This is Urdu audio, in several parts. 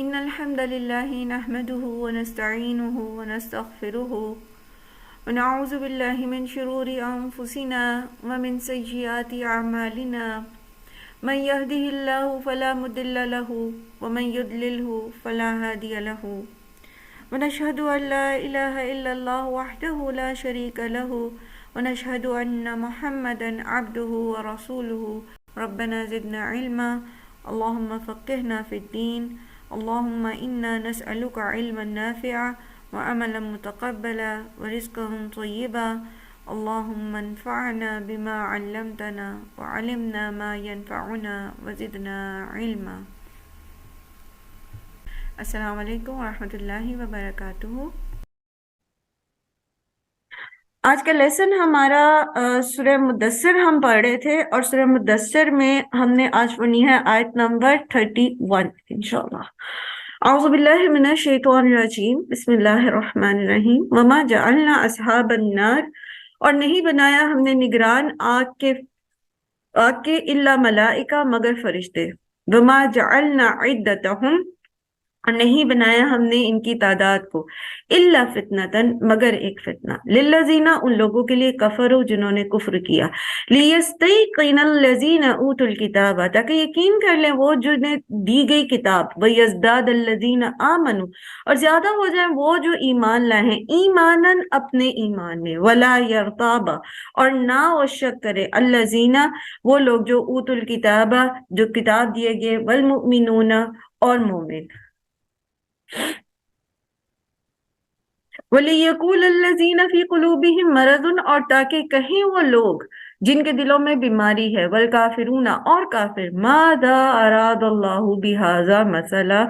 إن الحمد لله نحمده ونستعينه ونستغفره ونعوذ بالله من شرور أنفسنا ومن سيئات أعمالنا من يهده الله فلا مضل له ومن يضلله فلا هادي له ونشهد أن لا إله إلا الله وحده لا شريك له ونشهد أن محمدا عبده ورسوله ربنا زدنا علما اللهم فقهنا في الدين اللهم إنا نسألك علما نافعا وعملا متقبلا ورزقا طيبا اللهم انفعنا بما علمتنا وعلمنا ما ينفعنا وزدنا علما. السلام علیکم ورحمۃ اللہ وبرکاتہ. آج کا لیسن ہمارا سورہ مدثر ہم پڑھ رہے تھے، اور سورہ مدثر میں ہم نے آج پڑھنی ہے آیت نمبر 31 انشاءاللہ. اعوذ باللہ من الشیطان الرجیم بسم اللہ الرحمن الرحیم. وما جعلنا اصحاب النار، اور نہیں بنایا ہم نے نگران آگ کے الا ملائکہ مگر فرشتے. وما جعلنا عدتہم، اور نہیں بنایا ہم نے ان کی تعداد کو الا فتنتن مگر ایک فتنہ. للذین، ان لوگوں کے لیے کفروا جنہوں نے کفر کیا. لیستیقن الذین اوتوا الکتاب، تاکہ یقین کر لیں وہ جنہیں دی گئی کتاب. ویزداد الذین آمنوا، اور زیادہ ہو جائیں وہ جو ایمان لائے ہیں ایمانن اپنے ایمان میں. ولا یرتاب، اور نہ وہ شک کرے الذین، وہ لوگ جو اوتوا الکتاب جو کتاب دیے گئے، والمؤمنون اور مومن. وَلِيَقُولَ الَّذِينَ فِي قُلُوبِهِم مَّرَضٌ، اور تاکہ کہیں وہ لوگ جن کے دلوں میں بیماری ہے، وَالْكَافِرُونَ، اور کافر، مَاذَا أَرَادَ اللَّهُ بِهَذَا مَثَلًا،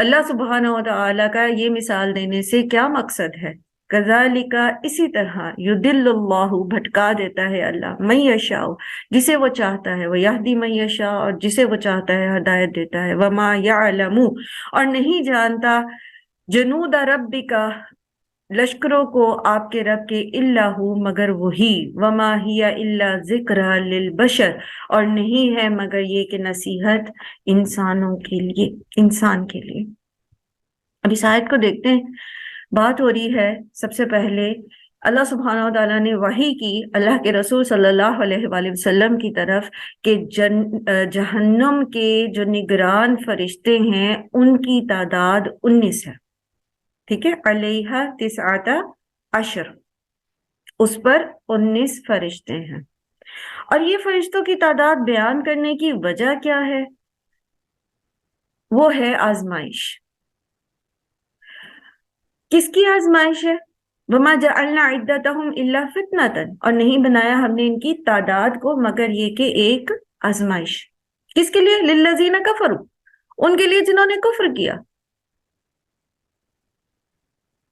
اللہ سبحانہ وتعالی کا یہ مثال دینے سے کیا مقصد ہے. كَذَلِكَ، اسی طرح، يُضِلُّ اللَّهُ، بھٹکا دیتا ہے اللہ، مَن يَشَاءُ، جسے وہ چاہتا ہے، وَيَهْدِي مَن يَشَاءُ، اور جسے وہ چاہتا ہے ہدایت دیتا ہے. وَمَا يَعْلَمُ، اور نہیں جانتا، جنود ربک، لشکروں کو آپ کے رب کے، الا ہو، مگر وہی. وما ہی الا ذکر للبشر، اور نہیں ہے مگر یہ کہ نصیحت انسانوں کے لیے، انسان کے لیے. اب اس آیت کو دیکھتے ہیں. بات ہو رہی ہے سب سے پہلے اللہ سبحانہ وتعالیٰ نے وحی کی اللہ کے رسول صلی اللہ علیہ وآلہ وسلم کی طرف کہ جہنم کے جو نگران فرشتے ہیں ان کی تعداد 19 ہے. ٹھیک ہے، علیہ 19، اس پر 19 فرشتے ہیں. اور یہ فرشتوں کی تعداد بیان کرنے کی وجہ کیا ہے؟ وہ ہے آزمائش. کس کی آزمائش ہے؟ وما جعلنا عدتہم الا فتنۃ، اور نہیں بنایا ہم نے ان کی تعداد کو مگر یہ کہ ایک آزمائش. کس کے لیے؟ للذین کفروا، ان کے لیے جنہوں نے کفر کیا.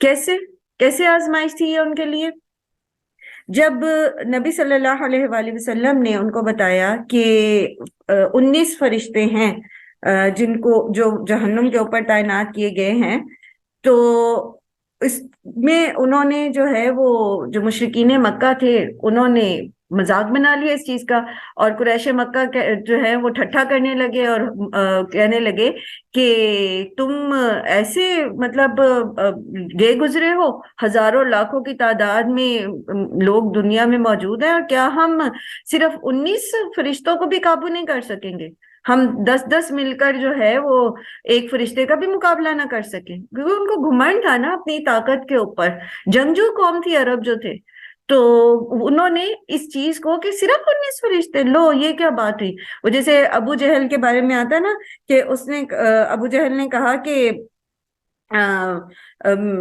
کیسے آزمائش تھی یہ ان کے لیے؟ جب نبی صلی اللہ علیہ وآلہ وسلم نے ان کو بتایا کہ 19 فرشتے ہیں جن کو جو جہنم کے اوپر تعینات کیے گئے ہیں، تو اس میں انہوں نے جو ہے وہ جو مشرکین مکہ تھے انہوں نے مذاق بنا لیا اس چیز کا، اور قریش مکہ جو ہے وہ ٹھٹھا کرنے لگے اور کہنے لگے کہ تم ایسے مطلب گئے گزرے ہو، ہزاروں لاکھوں کی تعداد میں لوگ دنیا میں موجود ہیں، اور کیا ہم صرف 19 فرشتوں کو بھی قابو نہیں کر سکیں گے؟ ہم 10 مل کر جو ہے وہ ایک فرشتے کا بھی مقابلہ نہ کر سکیں؟ کیونکہ ان کو گھمنڈ تھا نا اپنی طاقت کے اوپر. جنگجو قوم تھی عرب جو تھے، تو انہوں نے اس چیز کو کہ صرف 19 فرشتے، لو یہ کیا بات ہوئی. وہ جیسے ابو جہل کے بارے میں آتا ہے نا کہ اس نے ابو جہل نے کہا کہ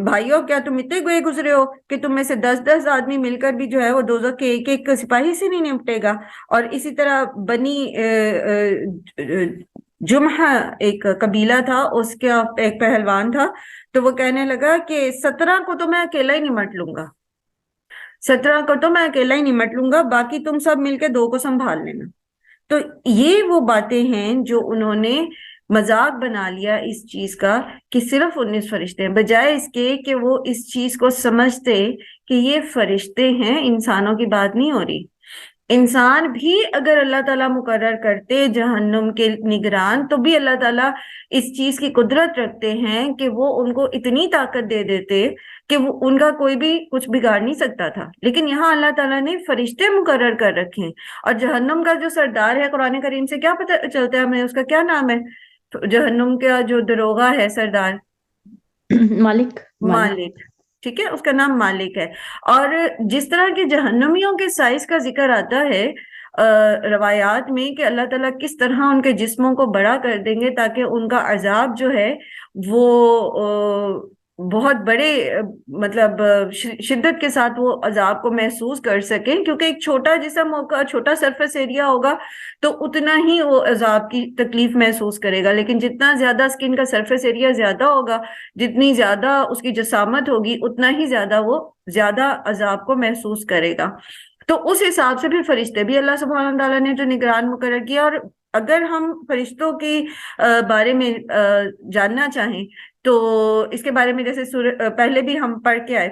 بھائیو کیا تم اتنے گئے گزرے ہو کہ تم میں سے 10 آدمی مل کر بھی جو ہے وہ دوزخ کے ایک سپاہی سے نہیں نمٹے گا. اور اسی طرح بنی جمحہ ایک قبیلہ تھا، اس کا ایک پہلوان تھا، تو وہ کہنے لگا کہ 17 کو تو میں اکیلا ہی نمٹ لوں گا، 17 کو تو میں اکیلا ہی نمٹ لوں گا، باقی تم سب مل کے 2 کو سنبھال لینا. تو یہ وہ باتیں ہیں جو انہوں نے مذاق بنا لیا اس چیز کا کہ صرف 19 فرشتے ہیں، بجائے اس کے کہ وہ اس چیز کو سمجھتے کہ یہ فرشتے ہیں، انسانوں کی بات نہیں ہو رہی. انسان بھی اگر اللہ تعالیٰ مقرر کرتے جہنم کے نگران، تو بھی اللہ تعالیٰ اس چیز کی قدرت رکھتے ہیں کہ وہ ان کو اتنی طاقت دے دیتے کہ وہ ان کا کوئی بھی کچھ بگاڑ نہیں سکتا تھا. لیکن یہاں اللہ تعالیٰ نے فرشتے مقرر کر رکھے ہیں. اور جہنم کا جو سردار ہے، قرآن کریم سے کیا پتہ چلتا ہے ہمیں، اس کا کیا نام ہے؟ جہنم کا جو دروغہ ہے، سردار، مالک. مالک. ٹھیک ہے، اس کا نام مالک ہے. اور جس طرح کے جہنمیوں کے سائز کا ذکر آتا ہے روایات میں، کہ اللہ تعالیٰ کس طرح ان کے جسموں کو بڑا کر دیں گے تاکہ ان کا عذاب جو ہے وہ بہت بڑے مطلب شدت کے ساتھ وہ عذاب کو محسوس کر سکیں، کیونکہ ایک چھوٹا جسم ہوگا، چھوٹا سرفیس ایریا ہوگا تو اتنا ہی وہ عذاب کی تکلیف محسوس کرے گا. لیکن جتنا زیادہ اسکن کا سرفیس ایریا زیادہ ہوگا، جتنی زیادہ اس کی جسامت ہوگی، اتنا ہی زیادہ وہ زیادہ عذاب کو محسوس کرے گا. تو اس حساب سے بھی فرشتے بھی اللہ سبحانہ تعالیٰ نے جو نگران مقرر کیا. اور اگر ہم فرشتوں کی بارے میں جاننا چاہیں تو اس کے بارے میں جیسے پہلے بھی ہم پڑھ کے آئے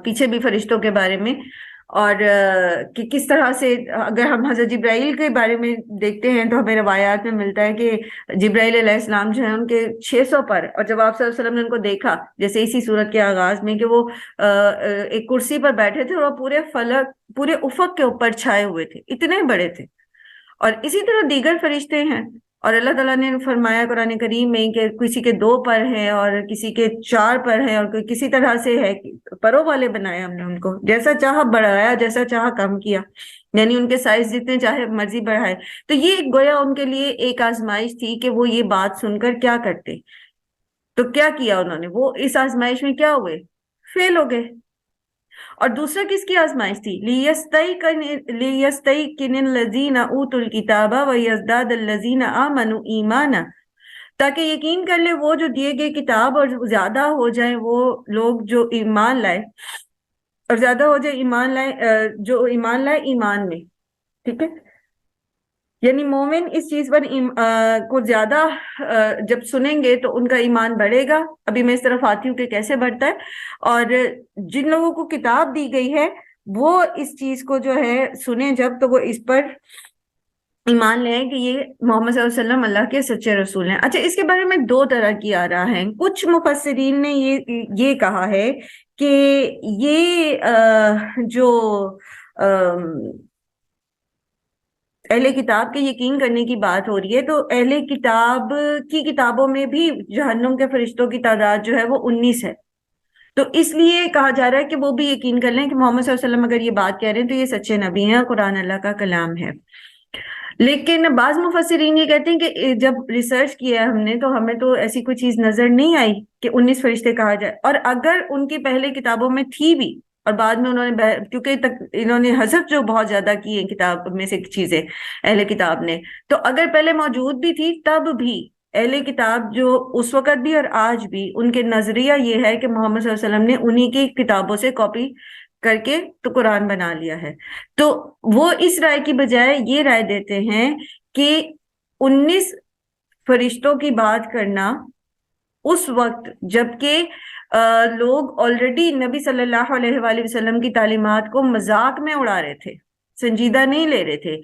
پیچھے بھی فرشتوں کے بارے میں، اور کہ کس طرح سے اگر ہم حضرت جبرائیل کے بارے میں دیکھتے ہیں تو ہمیں روایات میں ملتا ہے کہ جبرائیل علیہ السلام جو ہے ان کے 600 پر، اور جب آپ صلی اللہ علیہ وسلم نے ان کو دیکھا جیسے اسی صورت کے آغاز میں کہ وہ ایک کرسی پر بیٹھے تھے اور وہ پورے فلک، پورے افق کے اوپر چھائے ہوئے تھے، اتنے بڑے تھے. اور اسی طرح دیگر فرشتے ہیں. اور اللہ تعالیٰ نے فرمایا قرآن کریم میں کہ کسی کے 2 پر ہیں اور کسی کے 4 پر ہیں، اور کسی طرح سے ہے پروں والے بنائے ہم نے ان کو، جیسا چاہا بڑھایا، جیسا چاہا کم کیا، یعنی ان کے سائز جتنے چاہے مرضی بڑھائے. تو یہ گویا ان کے لیے ایک آزمائش تھی کہ وہ یہ بات سن کر کیا کرتے. تو کیا کیا انہوں نے؟ وہ اس آزمائش میں کیا ہوئے؟ فیل ہو گئے. اور دوسرا کس کی آزمائش تھی؟ لِيَسْتَيْقِنَ الَّذِينَ أُوتُوا الْكِتَابَ وَيَزْدَادَ الَّذِينَ آمَنُوا ایمانا، تاکہ یقین کر لے وہ جو دیے گئے کتاب اور زیادہ ہو جائیں وہ لوگ جو ایمان لائے، اور زیادہ ہو جائے ایمان لائے جو ایمان لائے ایمان میں. ٹھیک ہے، یعنی مومن اس چیز پر کو زیادہ جب سنیں گے تو ان کا ایمان بڑھے گا. ابھی میں اس طرف آتی ہوں کہ کیسے بڑھتا ہے. اور جن لوگوں کو کتاب دی گئی ہے وہ اس چیز کو جو ہے سنیں جب، تو وہ اس پر ایمان لیں کہ یہ محمد صلی اللہ علیہ وسلم اللہ کے سچے رسول ہیں. اچھا، اس کے بارے میں 2 طرح کی آراء ہیں. کچھ مفسرین نے یہ کہا ہے کہ یہ جو اہل کتاب کے یقین کرنے کی بات ہو رہی ہے، تو اہل کتاب کی کتابوں میں بھی جہنم کے فرشتوں کی تعداد جو ہے وہ 19 ہے. تو اس لیے کہا جا رہا ہے کہ وہ بھی یقین کر لیں کہ محمد صلی اللہ علیہ وسلم اگر یہ بات کہہ رہے ہیں تو یہ سچے نبی ہیں، قرآن اللہ کا کلام ہے. لیکن بعض مفسرین یہ کہتے ہیں کہ جب ریسرچ کیا ہے ہم نے تو ہمیں تو ایسی کوئی چیز نظر نہیں آئی کہ 19 فرشتے کہا جائے. اور اگر ان کی پہلے کتابوں میں تھی بھی اور بعد میں انہوں نے کیونکہ انہوں نے حذف جو بہت زیادہ کی ہیں کتاب میں سے چیزیں اہل کتاب نے، تو اگر پہلے موجود بھی تھی تب بھی اہل کتاب جو اس وقت بھی اور آج بھی ان کے نظریہ یہ ہے کہ محمد صلی اللہ علیہ وسلم نے انہی کی کتابوں سے کاپی کر کے تو قرآن بنا لیا ہے. تو وہ اس رائے کی بجائے یہ رائے دیتے ہیں کہ 19 فرشتوں کی بات کرنا اس وقت جبکہ لوگ آلریڈی نبی صلی اللہ علیہ وآلہ وسلم کی تعلیمات کو مذاق میں اڑا رہے تھے، سنجیدہ نہیں لے رہے تھے.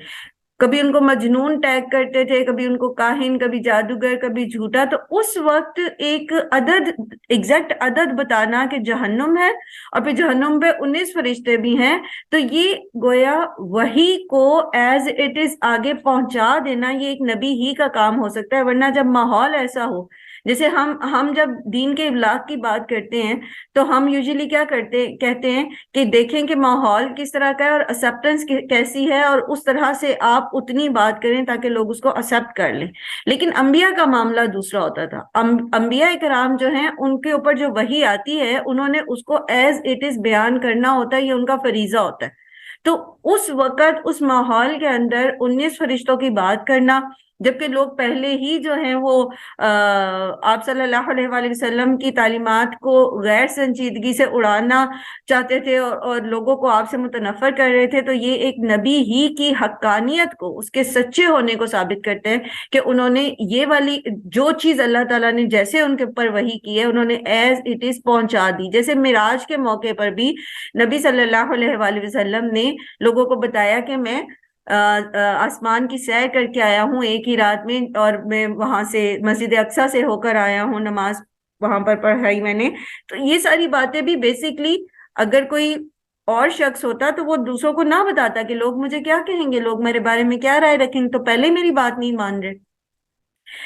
کبھی ان کو مجنون ٹیگ کرتے تھے، کبھی ان کو کاہن، کبھی جادوگر، کبھی جھوٹا. تو اس وقت ایک عدد، ایگزیکٹ عدد بتانا کہ جہنم ہے اور پھر جہنم پہ 19 فرشتے بھی ہیں، تو یہ گویا وحی کو ایز اٹ از آگے پہنچا دینا یہ ایک نبی ہی کا کام ہو سکتا ہے. ورنہ جب ماحول ایسا ہو، جیسے ہم جب دین کے ابلاغ کی بات کرتے ہیں تو ہم یوزلی کیا کہتے ہیں کہ دیکھیں کہ ماحول کس طرح کا ہے اور ایکسیپٹنس کیسی ہے، اور اس طرح سے آپ اتنی بات کریں تاکہ لوگ اس کو ایکسیپٹ کر لیں. لیکن انبیاء کا معاملہ دوسرا ہوتا تھا. انبیاء کرام جو ہیں ان کے اوپر جو وحی آتی ہے انہوں نے اس کو ایز اٹ از بیان کرنا ہوتا ہے، یہ ان کا فریضہ ہوتا ہے. تو اس وقت اس ماحول کے اندر 19 فرشتوں کی بات کرنا جبکہ لوگ پہلے ہی جو ہیں وہ آپ صلی اللہ علیہ وآلہ وسلم کی تعلیمات کو غیر سنجیدگی سے اڑانا چاہتے تھے اور لوگوں کو آپ سے متنفر کر رہے تھے، تو یہ ایک نبی ہی کی حقانیت کو، اس کے سچے ہونے کو ثابت کرتے ہیں کہ انہوں نے یہ والی جو چیز اللہ تعالیٰ نے جیسے ان کے اوپر وحی کی ہے، انہوں نے ایز اٹ از پہنچا دی۔ جیسے معراج کے موقع پر بھی نبی صلی اللہ علیہ وآلہ وسلم نے لوگوں کو بتایا کہ میں آسمان کی سیر کر کے آیا ہوں ایک ہی رات میں، اور میں وہاں سے مسجد اقصیٰ سے ہو کر آیا ہوں، نماز وہاں پر پڑھائی میں نے۔ تو یہ ساری باتیں بھی بیسیکلی اگر کوئی اور شخص ہوتا تو وہ دوسروں کو نہ بتاتا کہ لوگ مجھے کیا کہیں گے، لوگ میرے بارے میں کیا رائے رکھیں گے، تو پہلے میری بات نہیں مان رہے۔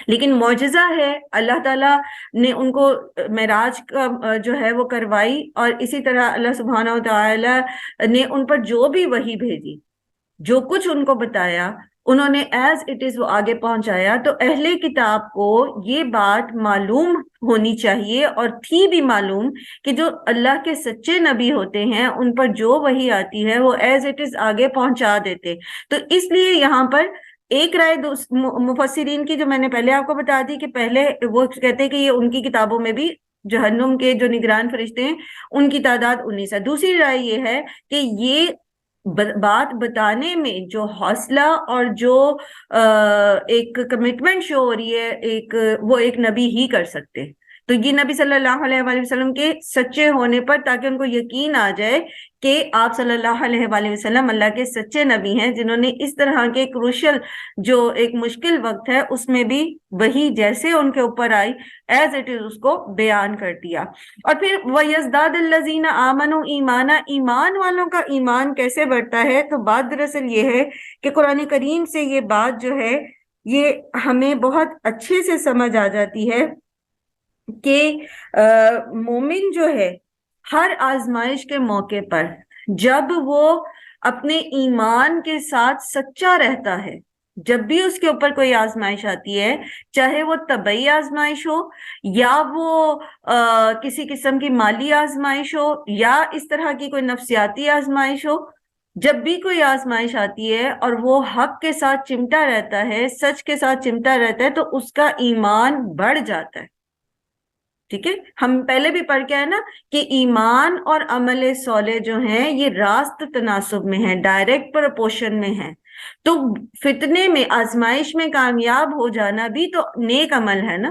لیکن معجزہ ہے، اللہ تعالیٰ نے ان کو معراج کا جو ہے وہ کروائی، اور اسی طرح اللہ سبحانہ و تعالیٰ نے ان پر جو بھی وحی بھیجی، جو کچھ ان کو بتایا، انہوں نے ایز اٹ از وہ آگے پہنچایا۔ تو اہل کتاب کو یہ بات معلوم ہونی چاہیے، اور تھی بھی معلوم، کہ جو اللہ کے سچے نبی ہوتے ہیں ان پر جو وحی آتی ہے وہ ایز اٹ از آگے پہنچا دیتے۔ تو اس لیے یہاں پر ایک رائے مفسرین کی جو میں نے پہلے آپ کو بتا دی، کہ پہلے وہ کہتے ہیں کہ یہ ان کی کتابوں میں بھی جہنم کے جو نگران فرشتے ہیں ان کی تعداد 19 ہے۔ دوسری رائے یہ ہے کہ یہ بات بتانے میں جو حوصلہ اور جو ایک کمٹمنٹ شو ہو رہی ہے، وہ ایک نبی ہی کر سکتے۔ تو یہ نبی صلی اللہ علیہ وآلہ وسلم کے سچے ہونے پر، تاکہ ان کو یقین آ جائے کہ آپ صلی اللہ علیہ وآلہ وسلم اللہ کے سچے نبی ہیں، جنہوں نے اس طرح کے کروشل جو ایک مشکل وقت ہے اس میں بھی وہی جیسے ان کے اوپر آئی ایز اٹ از اس کو بیان کر دیا۔ اور پھر وَيَزْدَادَ الَّذِينَ آمَنُوا ایمانا، ایمان والوں کا ایمان کیسے بڑھتا ہے؟ تو بات دراصل یہ ہے کہ قرآن کریم سے یہ بات جو ہے یہ ہمیں بہت اچھے سے سمجھ آ جاتی ہے کہ مومن جو ہے ہر آزمائش کے موقع پر جب وہ اپنے ایمان کے ساتھ سچا رہتا ہے، جب بھی اس کے اوپر کوئی آزمائش آتی ہے، چاہے وہ طبعی آزمائش ہو یا وہ کسی قسم کی مالی آزمائش ہو یا اس طرح کی کوئی نفسیاتی آزمائش ہو، جب بھی کوئی آزمائش آتی ہے اور وہ حق کے ساتھ چمٹا رہتا ہے، سچ کے ساتھ چمٹا رہتا ہے، تو اس کا ایمان بڑھ جاتا ہے۔ ٹھیک ہے، ہم پہلے بھی پڑھ کے آئے نا کہ ایمان اور عمل صالح جو ہیں یہ راست تناسب میں ہیں، ڈائریکٹ پروپورشن میں ہیں۔ تو فتنے میں، آزمائش میں کامیاب ہو جانا بھی تو نیک عمل ہے نا۔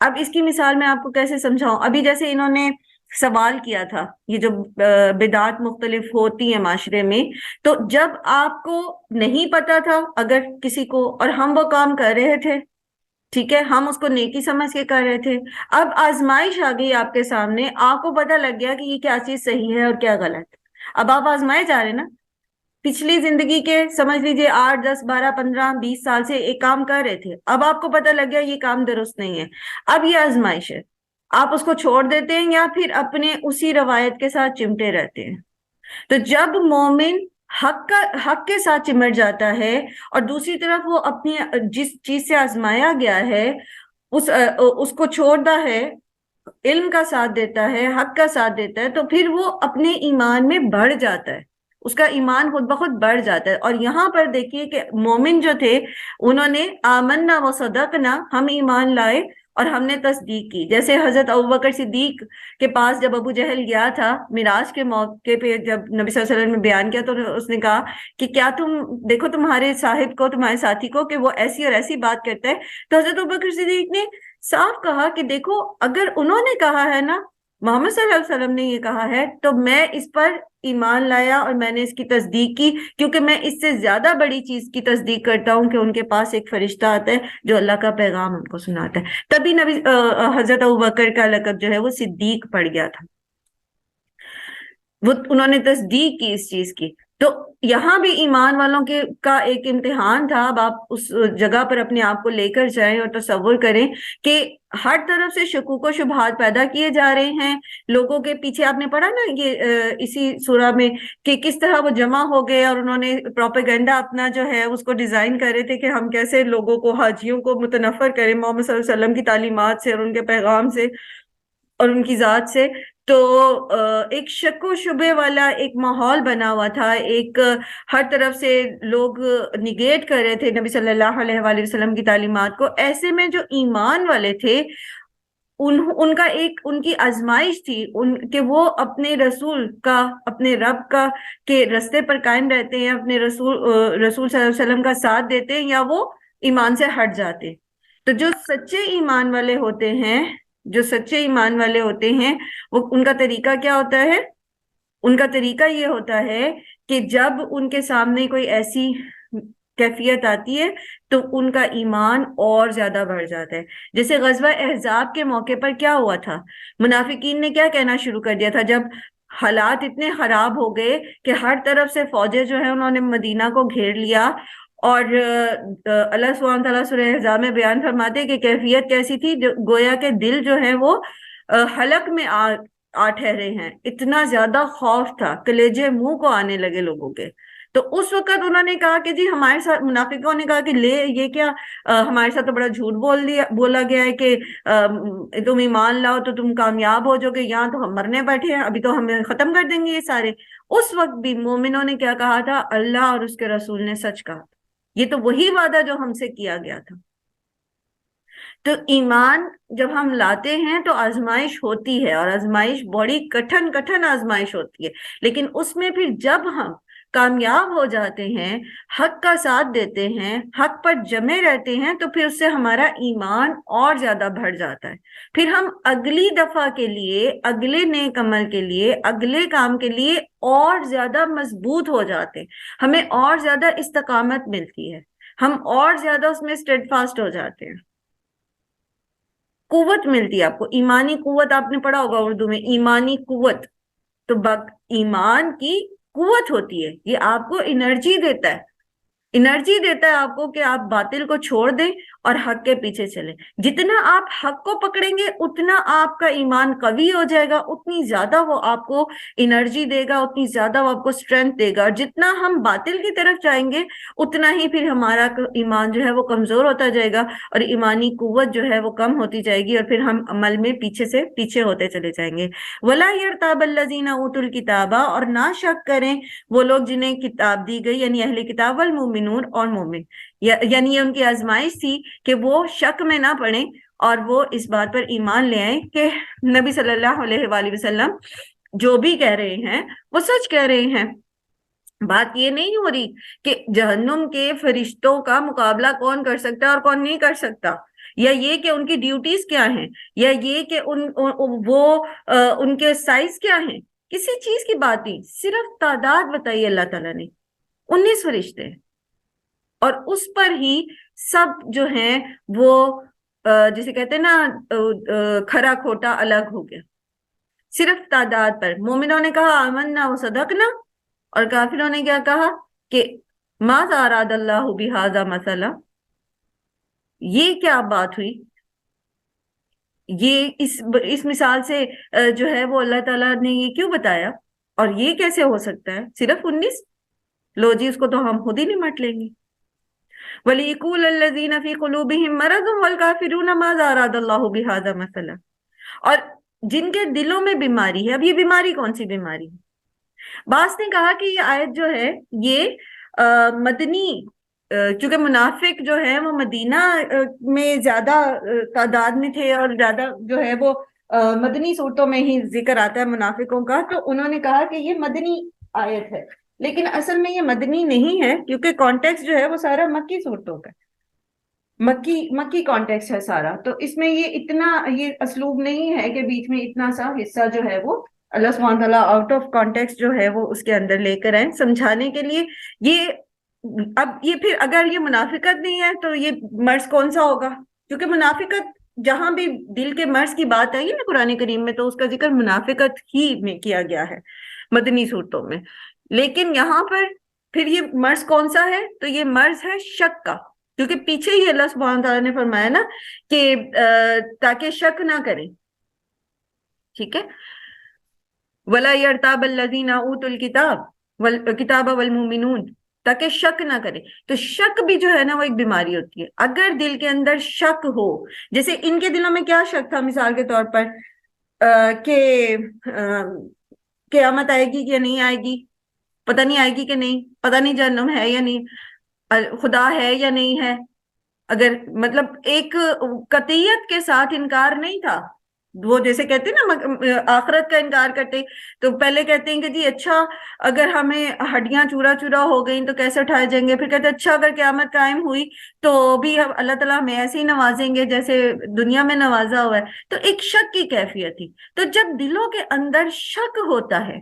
اب اس کی مثال میں آپ کو کیسے سمجھاؤں؟ ابھی جیسے انہوں نے سوال کیا تھا، یہ جو بدعات مختلف ہوتی ہیں معاشرے میں، تو جب آپ کو نہیں پتا تھا اگر کسی کو، اور ہم وہ کام کر رہے تھے، ٹھیک ہے، ہم اس کو نیکی سمجھ کے کر رہے تھے، اب آزمائش آ گئی آپ کے سامنے، آپ کو پتہ لگ گیا کہ یہ کیا چیز صحیح ہے اور کیا غلط، اب آپ آزمائے جا رہے نا۔ پچھلی زندگی کے سمجھ لیجئے 8 10 12 15 20 سال سے ایک کام کر رہے تھے، اب آپ کو پتہ لگ گیا یہ کام درست نہیں ہے، اب یہ آزمائش ہے، آپ اس کو چھوڑ دیتے ہیں یا پھر اپنے اسی روایت کے ساتھ چمٹے رہتے ہیں۔ تو جب مومن حق کے ساتھ چمٹ جاتا ہے اور دوسری طرف وہ اپنی جس چیز سے آزمایا گیا ہے اس کو چھوڑتا ہے، علم کا ساتھ دیتا ہے، حق کا ساتھ دیتا ہے، تو پھر وہ اپنے ایمان میں بڑھ جاتا ہے، اس کا ایمان خود بخود بڑھ جاتا ہے۔ اور یہاں پر دیکھیے کہ مومن جو تھے انہوں نے آمنا و صدقنا، ہم ایمان لائے اور ہم نے تصدیق کی۔ جیسے حضرت ابوبکر صدیق کے پاس جب ابو جہل گیا تھا معراج کے موقع پہ، جب نبی صلی اللہ علیہ وسلم نے بیان کیا، تو اس نے کہا کہ کیا تم دیکھو تمہارے صاحب کو، تمہارے ساتھی کو، کہ وہ ایسی اور ایسی بات کرتا ہے۔ تو حضرت ابوبکر صدیق نے صاف کہا کہ دیکھو اگر انہوں نے کہا ہے نا، محمد صلی اللہ علیہ وسلم نے یہ کہا ہے، تو میں اس پر ایمان لایا اور میں نے اس کی تصدیق کی، کیونکہ میں اس سے زیادہ بڑی چیز کی تصدیق کرتا ہوں کہ ان کے پاس ایک فرشتہ آتا ہے جو اللہ کا پیغام ان کو سناتا ہے۔ تبھی حضرت ابوبکر کا لقب جو ہے وہ صدیق پڑ گیا تھا، وہ انہوں نے تصدیق کی اس چیز کی۔ تو یہاں بھی ایمان والوں کا ایک امتحان تھا۔ اب آپ اس جگہ پر اپنے آپ کو لے کر جائیں اور تصور کریں کہ ہر طرف سے شکوک و شبہات پیدا کیے جا رہے ہیں لوگوں کے پیچھے۔ آپ نے پڑھا نا یہ اسی سورہ میں کہ کس طرح وہ جمع ہو گئے اور انہوں نے پروپیگنڈا اپنا جو ہے اس کو ڈیزائن کر رہے تھے کہ ہم کیسے لوگوں کو، حاجیوں کو متنفر کریں محمد صلی اللہ علیہ وسلم کی تعلیمات سے اور ان کے پیغام سے اور ان کی ذات سے۔ تو ایک شک و شبے والا ایک ماحول بنا ہوا تھا، ایک ہر طرف سے لوگ نگیٹ کر رہے تھے نبی صلی اللہ علیہ وآلہ وسلم کی تعلیمات کو۔ ایسے میں جو ایمان والے تھے ان کا ایک ان کی آزمائش تھی کہ وہ اپنے رسول کا، اپنے رب کا کے رستے پر قائم رہتے ہیں، اپنے رسول صلی اللہ علیہ وسلم کا ساتھ دیتے ہیں یا وہ ایمان سے ہٹ جاتے ہیں۔ تو جو سچے ایمان والے ہوتے ہیں، جو سچے ایمان والے ہوتے ہیں، وہ ان کا طریقہ کیا ہوتا ہے؟ ان کا طریقہ یہ ہوتا ہے کہ جب ان کے سامنے کوئی ایسی کیفیت آتی ہے تو ان کا ایمان اور زیادہ بڑھ جاتا ہے۔ جیسے غزوہ احزاب کے موقع پر کیا ہوا تھا؟ منافقین نے کیا کہنا شروع کر دیا تھا جب حالات اتنے خراب ہو گئے کہ ہر طرف سے فوجیں جو ہیں انہوں نے مدینہ کو گھیر لیا، اور اللہ سبحانہ تعالیٰ سورہ احزاب میں بیان فرماتے کہ کیفیت کیسی تھی، گویا کہ دل جو ہے وہ حلق میں آ ٹھہرے ہیں، اتنا زیادہ خوف تھا، کلیجے منہ کو آنے لگے لوگوں کے۔ تو اس وقت انہوں نے کہا کہ جی ہمارے ساتھ، منافقوں نے کہا کہ یہ کیا ہمارے ساتھ تو بڑا جھوٹ بولا گیا ہے کہ تم ایمان لاؤ تو تم کامیاب ہو جاؤ گے، یہاں تو ہم مرنے بیٹھے ہیں، ابھی تو ہمیں ختم کر دیں گے یہ سارے۔ اس وقت بھی مومنوں نے کیا کہا تھا؟ اللہ اور اس کے رسول نے سچ کہا، یہ تو وہی وعدہ جو ہم سے کیا گیا تھا۔ تو ایمان جب ہم لاتے ہیں تو آزمائش ہوتی ہے، اور آزمائش بڑی کٹھن آزمائش ہوتی ہے، لیکن اس میں پھر جب ہم کامیاب ہو جاتے ہیں، حق کا ساتھ دیتے ہیں، حق پر جمے رہتے ہیں، تو پھر اس سے ہمارا ایمان اور زیادہ بڑھ جاتا ہے۔ پھر ہم اگلی دفعہ کے لیے، اگلے نیک عمل کے لیے، اگلے کام کے لیے اور زیادہ مضبوط ہو جاتے ہیں، ہمیں اور زیادہ استقامت ملتی ہے، ہم اور زیادہ اس میں اسٹیڈ فاسٹ ہو جاتے ہیں، قوت ملتی ہے آپ کو۔ ایمانی قوت آپ نے پڑھا ہوگا اردو میں، ایمانی قوت، تو ایمان کی قوت ہوتی ہے، یہ آپ کو انرجی دیتا ہے، انرجی دیتا ہے آپ کو کہ آپ باطل کو چھوڑ دیں اور حق کے پیچھے چلیں۔ جتنا آپ حق کو پکڑیں گے اتنا آپ کا ایمان قوی ہو جائے گا، اتنی زیادہ وہ آپ کو انرجی دے گا، اتنی زیادہ وہ آپ کو اسٹرینتھ دے گا، اور جتنا ہم باطل کی طرف جائیں گے اتنا ہی پھر ہمارا ایمان جو ہے وہ کمزور ہوتا جائے گا، اور ایمانی قوت جو ہے وہ کم ہوتی جائے گی، اور پھر ہم عمل میں پیچھے سے پیچھے ہوتے چلے جائیں گے۔ وَلَا يَرْتَابَ الَّذِينَ أُوتُوا الْكِتَابَ، اور نہ شک کریں وہ لوگ جنہیں کتاب دی گئی، یعنی اہل کتاب، والمؤمنون، اور مومن، یعنی یہ ان کی آزمائش تھی کہ وہ شک میں نہ پڑیں اور وہ اس بات پر ایمان لے آئیں کہ نبی صلی اللہ علیہ وآلہ وسلم جو بھی کہہ رہے ہیں وہ سچ کہہ رہے ہیں۔ بات یہ نہیں ہو رہی کہ جہنم کے فرشتوں کا مقابلہ کون کر سکتا ہے اور کون نہیں کر سکتا، یا یہ کہ ان کی ڈیوٹیز کیا ہیں، یا یہ کہ ان کے سائز کیا ہیں، کسی چیز کی بات نہیں، صرف تعداد بتائی اللہ تعالیٰ نے، 19 فرشتے ہیں، اور اس پر ہی سب جو ہیں وہ جسے کہتے ہیں نا کھرا کھوٹا الگ ہو گیا، صرف تعداد پر۔ مومنوں نے کہا آمنا و صدقنا، اور کافروں نے کیا کہا کہ ماذا اراد اللہ بہذا مثلا، یہ کیا بات ہوئی، یہ اس مثال سے جو ہے وہ اللہ تعالیٰ نے یہ کیوں بتایا، اور یہ کیسے ہو سکتا ہے صرف 19؟ لو جی اس کو تو ہم خود ہی نمٹ لیں گے۔ وَلِيَقُولَ الَّذِينَ فِي قُلُوبِهِم مَرَضٌ وَالْكَافِرُونَ مَاذَا أَرَادَ اللَّهُ بِهَذَا مَثَلًا، اور جن کے دلوں میں بیماری ہے۔ اب یہ بیماری کون سی بیماری ہے؟ بعض نے کہا کہ یہ آیت جو ہے یہ مدنی، چونکہ منافق جو ہے وہ مدینہ میں زیادہ تعداد میں تھے، اور زیادہ جو ہے وہ مدنی صورتوں میں ہی ذکر آتا ہے منافقوں کا، تو انہوں نے کہا کہ یہ مدنی آیت ہے، لیکن اصل میں یہ مدنی نہیں ہے، کیونکہ کانٹیکس جو ہے وہ سارا مکی صورتوں کا، مکی کانٹیکس ہے سارا، تو اس میں یہ اسلوب نہیں ہے کہ بیچ میں اتنا سا حصہ جو ہے وہ اللہ سبحانہ تعالیٰ آؤٹ آف کانٹیکس جو ہے وہ اس کے اندر لے کر آئیں سمجھانے کے لیے۔ اب یہ پھر اگر یہ منافقت نہیں ہے تو یہ مرض کون سا ہوگا؟ کیونکہ منافقت جہاں بھی دل کے مرض کی بات آئی ہے نا قرآن کریم میں، تو اس کا ذکر منافقت ہی میں کیا گیا ہے مدنی صورتوں میں، لیکن یہاں پر پھر یہ مرض کون سا ہے؟ تو یہ مرض ہے شک کا، کیونکہ پیچھے ہی اللہ سبحانہ تعالیٰ نے فرمایا نا کہ تاکہ شک نہ کریں، ٹھیک ہے، وَلَا يَرْتَابَ الَّذِينَ أُوتُوا الْكِتَابَ وَالْمُؤْمِنُونَ، تاکہ شک نہ کرے۔ تو شک بھی جو ہے نا وہ ایک بیماری ہوتی ہے۔ اگر دل کے اندر شک ہو، جیسے ان کے دلوں میں کیا شک تھا مثال کے طور پر، کہ قیامت آئے گی کہ نہیں آئے گی، پتہ نہیں آئے گی کہ نہیں، پتہ نہیں جہنم ہے یا نہیں، خدا ہے یا نہیں ہے، اگر مطلب ایک قطعیت کے ساتھ انکار نہیں تھا. وہ جیسے کہتے ہیں نا آخرت کا انکار کرتے تو پہلے کہتے ہیں کہ جی اچھا اگر ہمیں ہڈیاں چورا چورا ہو گئیں تو کیسے اٹھائے جائیں گے، پھر کہتے ہیں اچھا اگر قیامت قائم ہوئی تو بھی اللہ تعالیٰ ہمیں ایسے ہی نوازیں گے جیسے دنیا میں نوازا ہوا ہے. تو ایک شک کی کیفیت تھی. تو جب دلوں کے اندر شک ہوتا ہے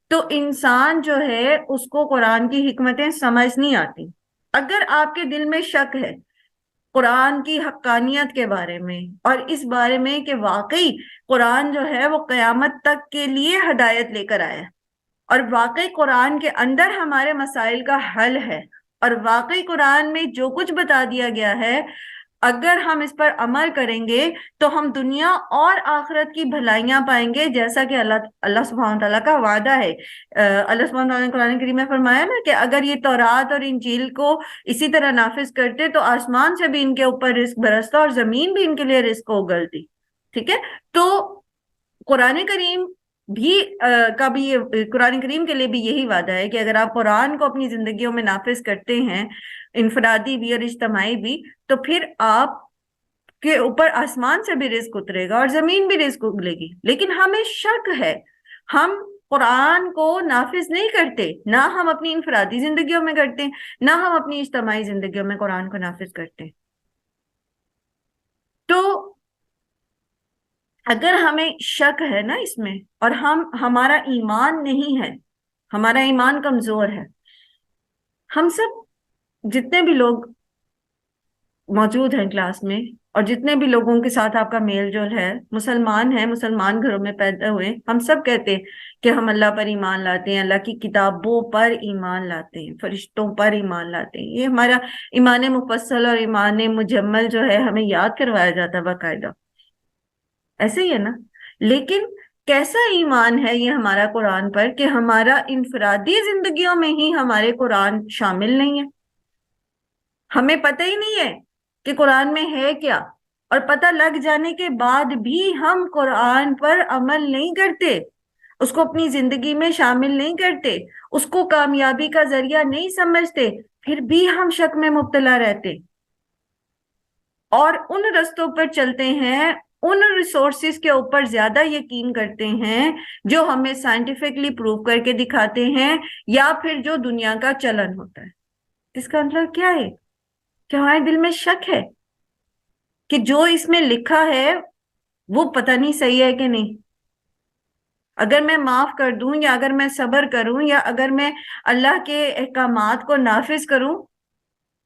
تو انسان جو ہے اس کو قرآن کی حکمتیں سمجھ نہیں آتی. اگر آپ کے دل میں شک ہے قرآن کی حقانیت کے بارے میں اور اس بارے میں کہ واقعی قرآن جو ہے وہ قیامت تک کے لیے ہدایت لے کر آیا ہے اور واقعی قرآن کے اندر ہمارے مسائل کا حل ہے اور واقعی قرآن میں جو کچھ بتا دیا گیا ہے اگر ہم اس پر عمل کریں گے تو ہم دنیا اور آخرت کی بھلائیاں پائیں گے جیسا کہ اللہ سبحانہ تعالیٰ کا وعدہ ہے. اللہ سبحانہ تعالیٰ نے قرآن کریم میں فرمایا نا کہ اگر یہ تورات اور انجیل کو اسی طرح نافذ کرتے تو آسمان سے بھی ان کے اوپر رزق برستا اور زمین بھی ان کے لیے رزق کو اگلتی. ٹھیک ہے، تو قرآن کریم بھی قرآن کریم کے لیے بھی یہی وعدہ ہے کہ اگر آپ قرآن کو اپنی زندگیوں میں نافذ کرتے ہیں انفرادی بھی اور اجتماعی بھی تو پھر آپ کے اوپر آسمان سے بھی رزق اترے گا اور زمین بھی رزق اگلے گی. لیکن ہمیں شک ہے، ہم قرآن کو نافذ نہیں کرتے، نہ ہم اپنی انفرادی زندگیوں میں کرتے نہ ہم اپنی اجتماعی زندگیوں میں قرآن کو نافذ کرتے. تو اگر ہمیں شک ہے نا اس میں اور ہمارا ایمان نہیں ہے، ہمارا ایمان کمزور ہے، ہم سب جتنے بھی لوگ موجود ہیں کلاس میں اور جتنے بھی لوگوں کے ساتھ آپ کا میل جول ہے مسلمان ہیں، مسلمان گھروں میں پیدا ہوئے، ہم سب کہتے ہیں کہ ہم اللہ پر ایمان لاتے ہیں، اللہ کی کتابوں پر ایمان لاتے ہیں، فرشتوں پر ایمان لاتے ہیں. یہ ہمارا ایمان مفصل اور ایمان مجمل جو ہے ہمیں یاد کروایا جاتا ہے باقاعدہ. ایسے ہی ہے نا؟ لیکن کیسا ایمان ہے یہ ہمارا قرآن پر کہ ہمارا انفرادی زندگیوں میں ہی ہمارے قرآن شامل نہیں ہے. ہمیں پتہ ہی نہیں ہے کہ قرآن میں ہے کیا، اور پتہ لگ جانے کے بعد بھی ہم قرآن پر عمل نہیں کرتے، اس کو اپنی زندگی میں شامل نہیں کرتے، اس کو کامیابی کا ذریعہ نہیں سمجھتے، پھر بھی ہم شک میں مبتلا رہتے اور ان رستوں پر چلتے ہیں، ان ریسورسز کے اوپر زیادہ یقین کرتے ہیں جو ہمیں سائنٹیفکلی پروو کر کے دکھاتے ہیں یا پھر جو دنیا کا چلن ہوتا ہے. اس کا مطلب کیا ہے کہ ہمارے دل میں شک ہے کہ جو اس میں لکھا ہے وہ پتہ نہیں صحیح ہے کہ نہیں. اگر میں معاف کر دوں یا اگر میں صبر کروں یا اگر میں اللہ کے احکامات کو نافذ کروں،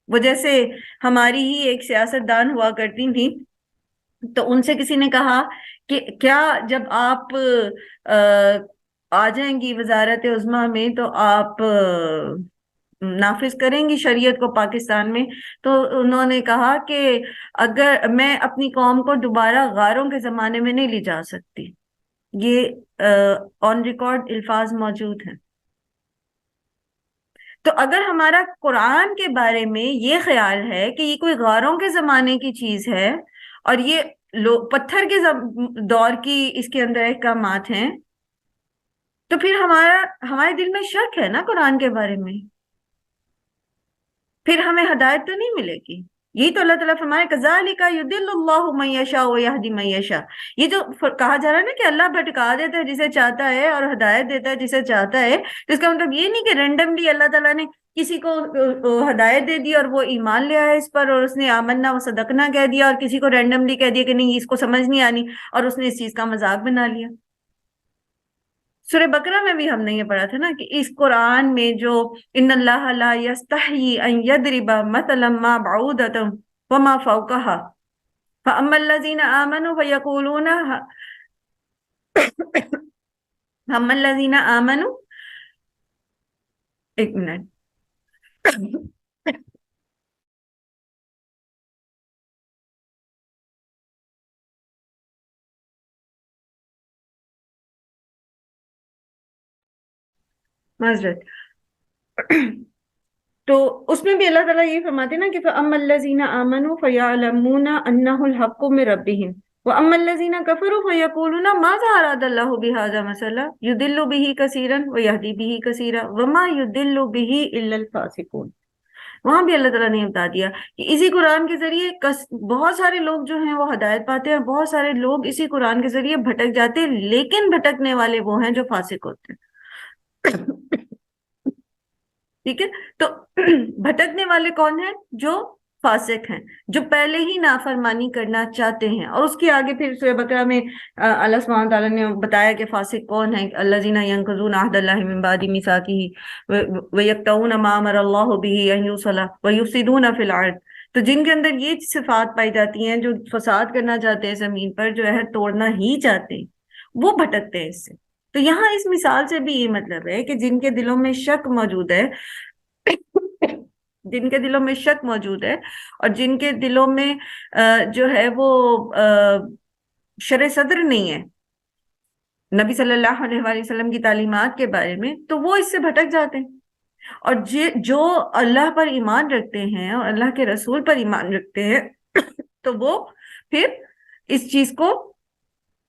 وہ جیسے ہماری ہی ایک سیاست دان ہوا کرتی تھی تو ان سے کسی نے کہا کہ کیا جب آپ آ جائیں گی وزارت عظمیٰ میں تو آپ نافذ کریں گی شریعت کو پاکستان میں؟ تو انہوں نے کہا کہ اگر میں اپنی قوم کو دوبارہ غاروں کے زمانے میں نہیں لے جا سکتی. یہ آن ریکارڈ الفاظ موجود ہیں. تو اگر ہمارا قرآن کے بارے میں یہ خیال ہے کہ یہ کوئی غاروں کے زمانے کی چیز ہے اور یہ پتھر کے دور کی اس کے اندر احکامات ہیں تو پھر ہمارے دل میں شک ہے نا قرآن کے بارے میں، پھر ہمیں ہدایت تو نہیں ملے گی. یہی تو اللہ تعالیٰ فرمائے کذالک یضل اللہ من یشاء ویہدی من یشاء. یہ جو کہا جا رہا ہے نا کہ اللہ بھٹکا دیتا ہے جسے چاہتا ہے اور ہدایت دیتا ہے جسے چاہتا ہے، تو اس کا مطلب یہ نہیں کہ رینڈملی اللہ تعالیٰ نے کسی کو ہدایت دے دی اور وہ ایمان لے آیا اس پر اور اس نے آمنا و صدقنا کہہ دیا، اور کسی کو رینڈملی کہہ دیا کہ نہیں اس کو سمجھ نہیں آنی اور اس نے اس چیز کا مذاق بنا لیا. سورہ بقرہ میں بھی ہم نے یہ پڑھا تھا نا کہ اس قرآن میں جو ان اللہ لا یستحیی ان یضرب مثلا ما بعودۃ وما فوقها فاما الذین آمنوا فیقولون فاما الذین آمنوا، ایک منٹ معذرت. تو اس میں بھی اللہ تعالیٰ یہ فرماتے ہیں نا کہ فَأَمَّا الَّذِينَ آمَنُوا فَيَعْلَمُونَ أَنَّهُ الْحَقُّ مِن رَبِّهِمْ وَأَمَّا الَّذِينَ كَفَرُوا فَيَقُولُونَ مَاذَا أَرَادَ اللَّهُ بِهَذَا مَثَلًا يُضِلُّ بِهِ كَثِيرًا وَيَهْدِي بِهِ كَثِيرًا وَمَا يُضِلُّ بِهِ إِلَّا الْفَاسِقُونَ۔ وہاں بھی اللہ تعالیٰ نے بتا دیا کہ اسی قرآن کے ذریعے بہت سارے لوگ جو ہیں وہ ہدایت پاتے ہیں، بہت سارے لوگ اسی قرآن کے ذریعے بھٹک جاتے ہیں، لیکن بھٹکنے والے وہ ہیں جو فاسق ہوتے ہیں۔ ٹھیک ہے، تو بھٹکنے والے کون ہیں؟ جو فاسق ہیں، جو پہلے ہی نافرمانی کرنا چاہتے ہیں۔ اور اس کے آگے پھر سورہ بقرہ میں اللہ سبحانہ تعالیٰ نے بتایا کہ فاسق کون ہے، الذین ینقضون عہد اللہ من بعد میثاقہ ویقطعون ما امر اللہ بہ ان یوصل ویفسدون فی الارض۔ تو جن کے اندر یہ صفات پائی جاتی ہیں، جو فساد کرنا چاہتے ہیں زمین پر، جو عہد توڑنا ہی چاہتے ہیں، وہ بھٹکتے ہیں اس سے۔ تو یہاں اس مثال سے بھی یہ مطلب ہے کہ جن کے دلوں میں شک موجود ہے، جن کے دلوں میں شک موجود ہے اور جن کے دلوں میں جو ہے وہ شرع صدر نہیں ہے نبی صلی اللہ علیہ وآلہ وسلم کی تعلیمات کے بارے میں، تو وہ اس سے بھٹک جاتے ہیں۔ اور جو اللہ پر ایمان رکھتے ہیں اور اللہ کے رسول پر ایمان رکھتے ہیں تو وہ پھر اس چیز کو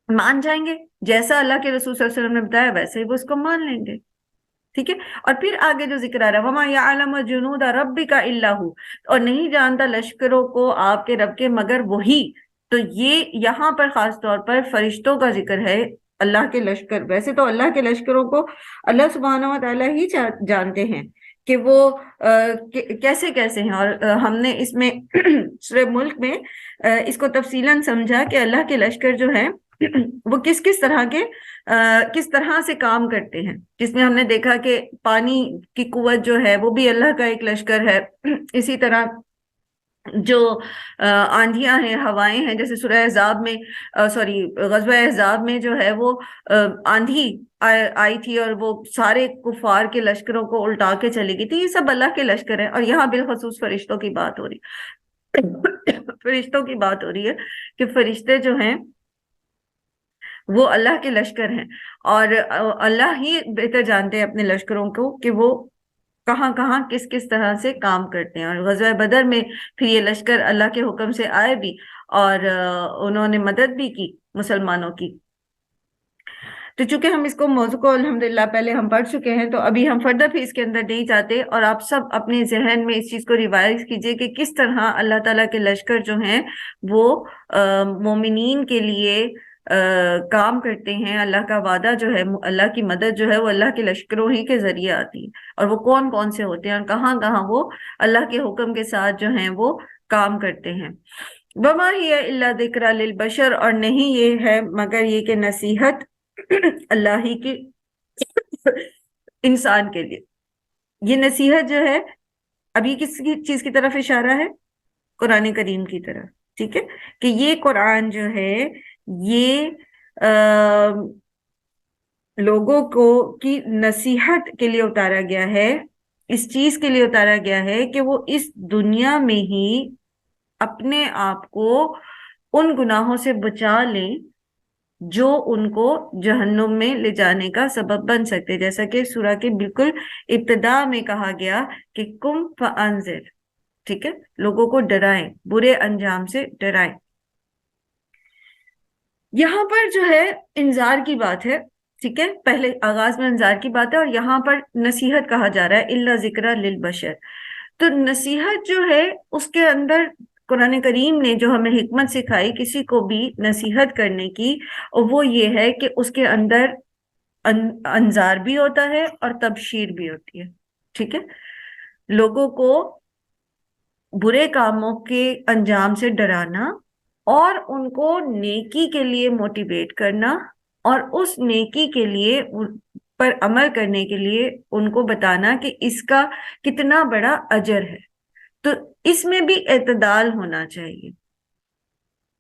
مان جائیں گے، جیسا اللہ کے رسول صلی اللہ علیہ وسلم نے بتایا ویسے ہی وہ اس کو مان لیں گے۔ ٹھیک ہے، اور پھر آگے جو ذکر آ رہا ہے وَمَا يَعْلَمُ جُنُودَ رَبِّكَ إِلَّا هُوَ، اور نہیں جانتا لشکروں کو آپ کے رب کے مگر وہی۔ تو یہ یہاں پر خاص طور پر فرشتوں کا ذکر ہے، اللہ کے لشکر۔ ویسے تو اللہ کے لشکروں کو اللہ سبحانہ و تعالیٰ ہی جانتے ہیں کہ وہ کیسے کیسے ہیں، اور ہم نے اس میں سورہ ملک میں اس کو تفصیلاً سمجھا کہ اللہ کے لشکر جو ہیں وہ کس طرح سے کام کرتے ہیں، جس میں ہم نے دیکھا کہ پانی کی قوت جو ہے وہ بھی اللہ کا ایک لشکر ہے۔ اسی طرح جو آندھیاں ہیں، ہوائیں ہیں، جیسے سورہ احزاب میں غزوہ احزاب میں جو ہے وہ آندھی آئی تھی اور وہ سارے کفار کے لشکروں کو الٹا کے چلی گئی تھی، یہ سب اللہ کے لشکر ہیں۔ اور یہاں بالخصوص فرشتوں کی بات ہو رہی فرشتوں کی بات ہو رہی ہے کہ فرشتے جو ہیں وہ اللہ کے لشکر ہیں، اور اللہ ہی بہتر جانتے ہیں اپنے لشکروں کو کہ وہ کہاں کہاں کس طرح سے کام کرتے ہیں۔ اور غزوہ بدر میں پھر یہ لشکر اللہ کے حکم سے آئے بھی اور انہوں نے مدد بھی کی مسلمانوں کی۔ تو چونکہ ہم اس کو موضوع کو الحمدللہ پہلے ہم پڑھ چکے ہیں، تو ابھی ہم فردر بھی اس کے اندر نہیں جاتے، اور آپ سب اپنے ذہن میں اس چیز کو ریوائز کیجئے کہ کس طرح اللہ تعالیٰ کے لشکر جو ہیں وہ مومنین کے لیے کام کرتے ہیں۔ اللہ کا وعدہ جو ہے، اللہ کی مدد جو ہے وہ اللہ کے لشکروں ہی کے ذریعے آتی ہے، اور وہ کون کون سے ہوتے ہیں اور کہاں کہاں وہ اللہ کے حکم کے ساتھ جو ہیں وہ کام کرتے ہیں۔ وَمَا هِيَ إِلَّا ذِكْرَى لِلْبَشَرِ، اور نہیں یہ ہے مگر یہ کہ نصیحت اللہ ہی کی انسان کے لیے۔ یہ نصیحت جو ہے، ابھی کس چیز کی طرف اشارہ ہے؟ قرآن کریم کی طرف۔ ٹھیک ہے، کہ یہ قرآن جو ہے یہ لوگوں کو کی نصیحت کے لیے اتارا گیا ہے، اس چیز کے لیے اتارا گیا ہے کہ وہ اس دنیا میں ہی اپنے آپ کو ان گناہوں سے بچا لیں جو ان کو جہنم میں لے جانے کا سبب بن سکتے، جیسا کہ سورہ کے بالکل ابتدا میں کہا گیا کہ قم فانذر۔ ٹھیک ہے، لوگوں کو ڈرائیں، برے انجام سے ڈرائیں۔ یہاں پر جو ہے انذار کی بات ہے، ٹھیک ہے، پہلے آغاز میں انذار کی بات ہے، اور یہاں پر نصیحت کہا جا رہا ہے الا ذکر للبشر۔ تو نصیحت جو ہے اس کے اندر قرآن کریم نے جو ہمیں حکمت سکھائی کسی کو بھی نصیحت کرنے کی، اور وہ یہ ہے کہ اس کے اندر انذار بھی ہوتا ہے اور تبشیر بھی ہوتی ہے۔ ٹھیک ہے، لوگوں کو برے کاموں کے انجام سے ڈرانا اور ان کو نیکی کے لیے موٹیویٹ کرنا، اور اس نیکی کے لیے پر عمل کرنے کے لیے ان کو بتانا کہ اس کا کتنا بڑا اجر ہے۔ تو اس میں بھی اعتدال ہونا چاہیے،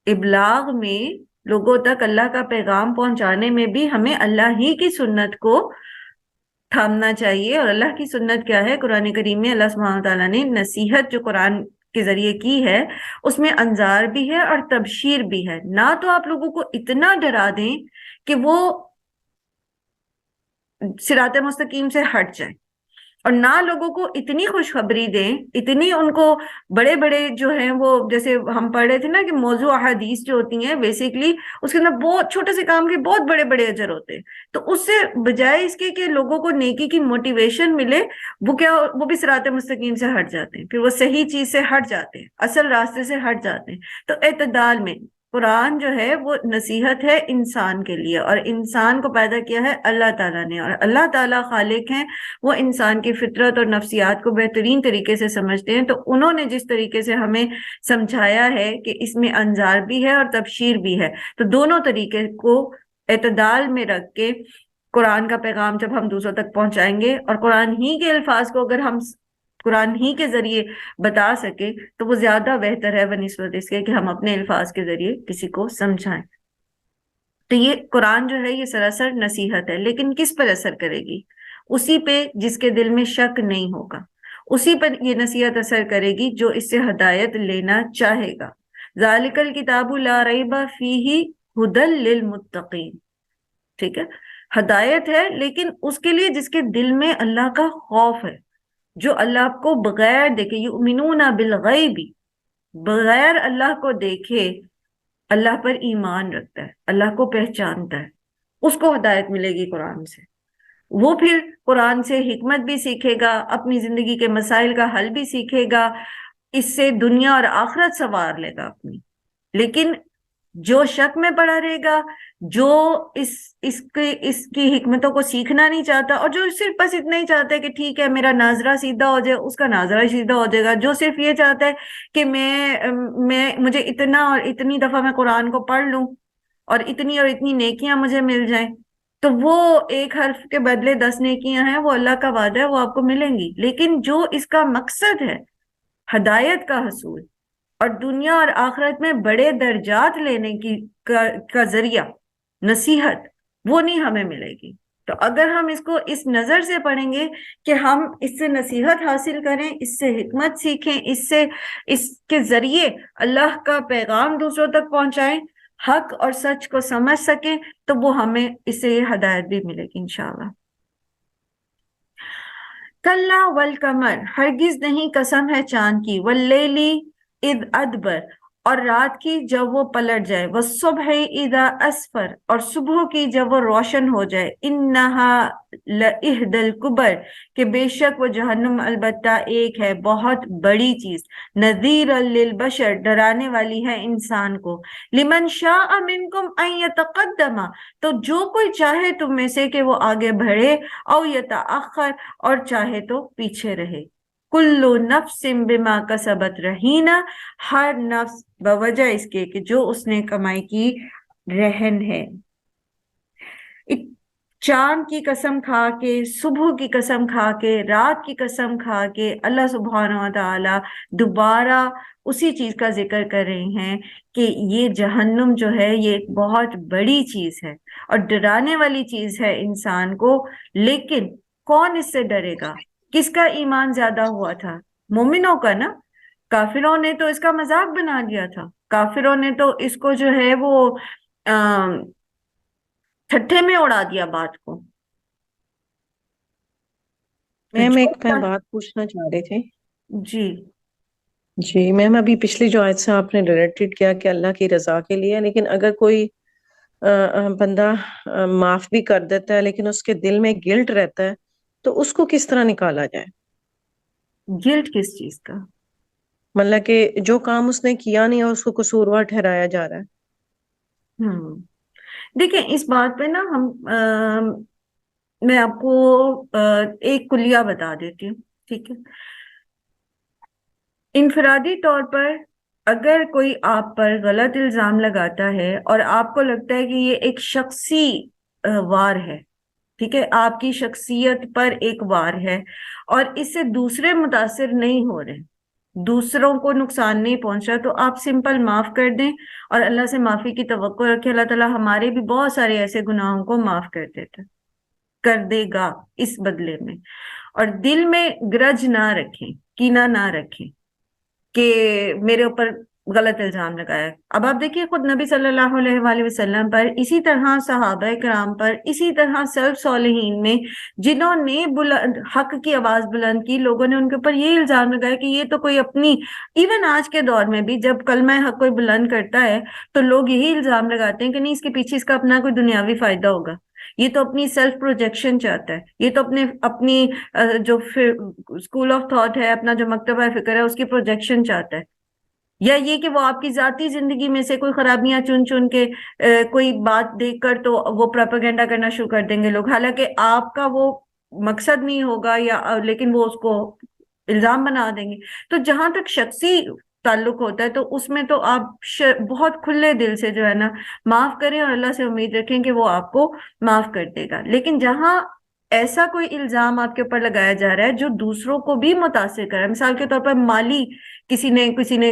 ابلاغ میں، لوگوں تک اللہ کا پیغام پہنچانے میں بھی ہمیں اللہ ہی کی سنت کو تھامنا چاہیے۔ اور اللہ کی سنت کیا ہے؟ قرآن کریم میں اللہ سبحانہ تعالیٰ نے نصیحت جو قرآن کے ذریعے کی ہے اس میں انذار بھی ہے اور تبشیر بھی ہے۔ نہ تو آپ لوگوں کو اتنا ڈرا دیں کہ وہ صراط مستقیم سے ہٹ جائیں، اور نہ لوگوں کو اتنی خوشخبری دیں، اتنی ان کو بڑے بڑے جو ہیں وہ، جیسے ہم پڑھ رہے تھے نا کہ موضوع احادیث جو ہوتی ہیں بیسیکلی اس کے اندر بہت چھوٹے سے کام کے بہت بڑے بڑے اجر ہوتے ہیں، تو اس سے بجائے اس کے کہ لوگوں کو نیکی کی موٹیویشن ملے، وہ بھی صراط مستقیم سے ہٹ جاتے ہیں، پھر وہ صحیح چیز سے ہٹ جاتے ہیں، اصل راستے سے ہٹ جاتے ہیں۔ تو اعتدال میں قرآن جو ہے وہ نصیحت ہے انسان کے لیے، اور انسان کو پیدا کیا ہے اللہ تعالیٰ نے، اور اللہ تعالیٰ خالق ہیں، وہ انسان کی فطرت اور نفسیات کو بہترین طریقے سے سمجھتے ہیں۔ تو انہوں نے جس طریقے سے ہمیں سمجھایا ہے کہ اس میں انذار بھی ہے اور تبشیر بھی ہے، تو دونوں طریقے کو اعتدال میں رکھ کے قرآن کا پیغام جب ہم دوسروں تک پہنچائیں گے، اور قرآن ہی کے الفاظ کو اگر ہم قرآن ہی کے ذریعے بتا سکے تو وہ زیادہ بہتر ہے بنسبت اس کے کہ ہم اپنے الفاظ کے ذریعے کسی کو سمجھائیں۔ تو یہ قرآن جو ہے یہ سراسر نصیحت ہے، لیکن کس پر اثر کرے گی؟ اسی پہ جس کے دل میں شک نہیں ہوگا، اسی پر یہ نصیحت اثر کرے گی جو اس سے ہدایت لینا چاہے گا۔ ذالک الکتاب لا ریب فیہ ھدی للمتقین، ٹھیک ہے، ہدایت ہے لیکن اس کے لیے جس کے دل میں اللہ کا خوف ہے، جو اللہ کو بغیر دیکھے، یؤمنون بالغیب، بغیر اللہ کو دیکھے اللہ پر ایمان رکھتا ہے، اللہ کو پہچانتا ہے، اس کو ہدایت ملے گی قرآن سے۔ وہ پھر قرآن سے حکمت بھی سیکھے گا، اپنی زندگی کے مسائل کا حل بھی سیکھے گا، اس سے دنیا اور آخرت سنوار لے گا اپنی۔ لیکن جو شک میں پڑا رہے گا، جو اس کی حکمتوں کو سیکھنا نہیں چاہتا، اور جو صرف بس اتنا ہی چاہتا ہے کہ ٹھیک ہے میرا ناظرہ سیدھا ہو جائے، اس کا ناظرہ سیدھا ہو جائے گا۔ جو صرف یہ چاہتا ہے کہ مجھے اتنا اور اتنی دفعہ میں قرآن کو پڑھ لوں اور اتنی نیکیاں مجھے مل جائیں، تو وہ ایک حرف کے بدلے 10 نیکیاں ہیں، وہ اللہ کا وعدہ ہے، وہ آپ کو ملیں گی۔ لیکن جو اس کا مقصد ہے ہدایت کا حصول اور دنیا اور آخرت میں بڑے درجات لینے کا ذریعہ نصیحت، وہ نہیں ہمیں ملے گی۔ تو اگر ہم اس کو اس نظر سے پڑھیں گے کہ ہم اس سے نصیحت حاصل کریں، اس سے حکمت سیکھیں، اس کے ذریعے اللہ کا پیغام دوسروں تک پہنچائیں، حق اور سچ کو سمجھ سکیں، تو وہ ہمیں اس سے یہ ہدایت بھی ملے گی انشاءاللہ۔ کلا والقمر، ہرگز نہیں قسم ہے چاند کی، واللیلی اذ ادبر، اور رات کی جب وہ پلٹ جائے، والصبح اذا اسفر، اور صبح کی جب وہ روشن ہو جائے، انہا لإحدی الکبر، کہ بے شک وہ جہنم البتہ ایک ہے بہت بڑی چیز، نذیرا للبشر، ڈرانے والی ہے انسان کو، لمن شاء منکم ان یتقدم، تو جو کوئی چاہے تم میں سے کہ وہ آگے بڑھے، او یتأخر، اور چاہے تو پیچھے رہے۔ کلو نفس بما کسبت رہینہ، ہر نفس بوجہ اس کے کہ جو اس نے کمائی کی رہن ہے۔ چاند کی قسم کھا کے، صبح کی قسم کھا کے، رات کی قسم کھا کے اللہ سبحانہ و تعالی دوبارہ اسی چیز کا ذکر کر رہے ہیں کہ یہ جہنم جو ہے یہ ایک بہت بڑی چیز ہے اور ڈرانے والی چیز ہے انسان کو۔ لیکن کون اس سے ڈرے گا؟ کس کا ایمان زیادہ ہوا تھا؟ مومنوں کا نا۔ کافروں نے تو اس کا مذاق بنا دیا تھا، کافروں نے تو اس کو جو ہے وہ ٹھٹھے میں اڑا دیا بات کو۔ تو میم ایک میں جو بات پوچھنا چاہ رہی تھی۔ جی جی میم، ابھی پچھلی جو آیت سے آپ نے ریلیٹڈ کیا کہ اللہ کی رضا کے لیے، لیکن اگر کوئی بندہ معاف بھی کر دیتا ہے لیکن اس کے دل میں گلٹ رہتا ہے، تو اس کو کس طرح نکالا جائے؟ گلٹ کس چیز کا؟ مطلب کہ جو کام اس نے کیا نہیں اور اس کو قصوروار ٹھہرایا جا رہا ہے۔ دیکھیں اس بات پہ نا میں آپ کو ایک کلیہ بتا دیتی ہوں، ٹھیک ہے؟ انفرادی طور پر اگر کوئی آپ پر غلط الزام لگاتا ہے اور آپ کو لگتا ہے کہ یہ ایک شخصی وار ہے، ٹھیک ہے، آپ کی شخصیت پر ایک وار ہے اور اس سے دوسرے متاثر نہیں ہو رہے، دوسروں کو نقصان نہیں پہنچ رہا، تو آپ سمپل معاف کر دیں اور اللہ سے معافی کی توقع رکھیں۔ اللہ تعالیٰ ہمارے بھی بہت سارے ایسے گناہوں کو معاف کر دے گا اس بدلے میں۔ اور دل میں گرج نہ رکھیں، کینہ نہ رکھیں کہ میرے اوپر غلط الزام لگایا. اب آپ دیکھیے خود نبی صلی اللہ علیہ وآلہ وسلم پر، اسی طرح صحابہ کرام پر، اسی طرح سلف صالحین میں جنہوں نے حق کی آواز بلند کی، لوگوں نے ان کے اوپر یہ الزام لگایا کہ یہ تو کوئی اپنی، ایون آج کے دور میں بھی جب کلمہ حق کوئی بلند کرتا ہے تو لوگ یہی الزام لگاتے ہیں کہ نہیں، اس کے پیچھے اس کا اپنا کوئی دنیاوی فائدہ ہوگا، یہ تو اپنی سیلف پروجیکشن چاہتا ہے، یہ تو اپنی جو اسکول آف تھاٹ ہے، اپنا جو مکتبہ فکر ہے، اس کی پروجیکشن چاہتا ہے، یا یہ کہ وہ آپ کی ذاتی زندگی میں سے کوئی خرابیاں چن چن کے کوئی بات دیکھ کر تو وہ پروپیگنڈا کرنا شروع کر دیں گے لوگ، حالانکہ آپ کا وہ مقصد نہیں ہوگا، یا لیکن وہ اس کو الزام بنا دیں گے. تو جہاں تک شخصی تعلق ہوتا ہے تو اس میں تو آپ بہت کھلے دل سے جو ہے نا معاف کریں اور اللہ سے امید رکھیں کہ وہ آپ کو معاف کر دے گا. لیکن جہاں ایسا کوئی الزام آپ کے اوپر لگایا جا رہا ہے جو دوسروں کو بھی متاثر کر رہا ہے، مثال کے طور پر مالی کسی نے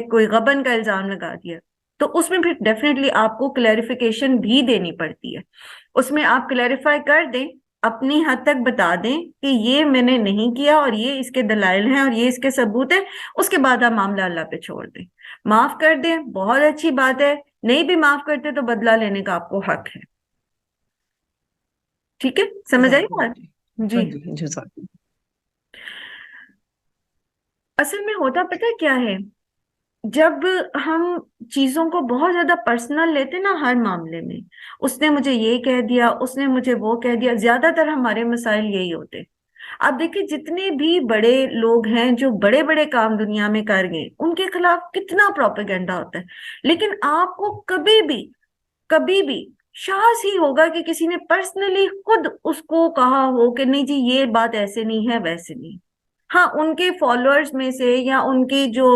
کوئی غبن کا الزام لگا دیا، تو اس میں پھر ڈیفینیٹلی آپ کو کلیریفیکیشن بھی دینی پڑتی ہے. اس میں آپ کلیریفائی کر دیں، اپنی حد تک بتا دیں کہ یہ میں نے نہیں کیا اور یہ اس کے دلائل ہیں اور یہ اس کے ثبوت ہیں، اس کے بعد آپ معاملہ اللہ پہ چھوڑ دیں. معاف کر دیں، بہت اچھی بات ہے، نہیں بھی معاف کرتے تو بدلہ لینے کا آپ کو حق ہے. ٹھیک ہے، سمجھ آئی جزاک بات؟ اللہ. جی. ہاں جی، جزاک اللہ. اصل میں ہوتا پتہ کیا ہے، جب ہم چیزوں کو بہت زیادہ پرسنل لیتے نا ہر معاملے میں، اس نے مجھے یہ کہہ دیا، اس نے مجھے وہ کہہ دیا، زیادہ تر ہمارے مسائل یہی ہوتے. آپ دیکھیں جتنے بھی بڑے لوگ ہیں جو بڑے بڑے کام دنیا میں کر گئے، ان کے خلاف کتنا پروپیگنڈا ہوتا ہے، لیکن آپ کو کبھی بھی شاذ ہی ہوگا کہ کسی نے پرسنلی خود اس کو کہا ہو کہ نہیں جی یہ بات ایسے نہیں ہے ویسے نہیں. ہاں، ان کے فالوورز میں سے یا ان کے جو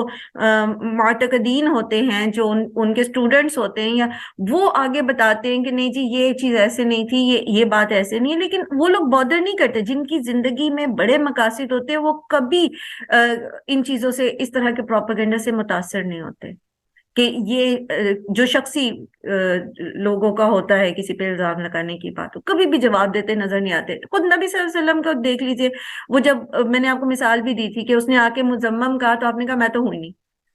معتقدین ہوتے ہیں، جو ان کے اسٹوڈنٹس ہوتے ہیں، یا وہ آگے بتاتے ہیں کہ نہیں جی یہ چیز ایسے نہیں تھی، یہ بات ایسے نہیں ہے، لیکن وہ لوگ بادر نہیں کرتے. جن کی زندگی میں بڑے مقاصد ہوتے ہیں وہ کبھی ان چیزوں سے، اس طرح کے پروپیگنڈا سے متاثر نہیں ہوتے کہ یہ جو شخصی لوگوں کا ہوتا ہے کسی پہ الزام لگانے کی بات ہو، کبھی بھی جواب دیتے نظر نہیں آتے. خود نبی صلی اللہ علیہ وسلم کو دیکھ لیجئے، وہ جب میں نے آپ کو مثال بھی دی تھی کہ اس نے آ کے مذمم کہا تو آپ نے کہا میں تو ہوں ہی نہیں،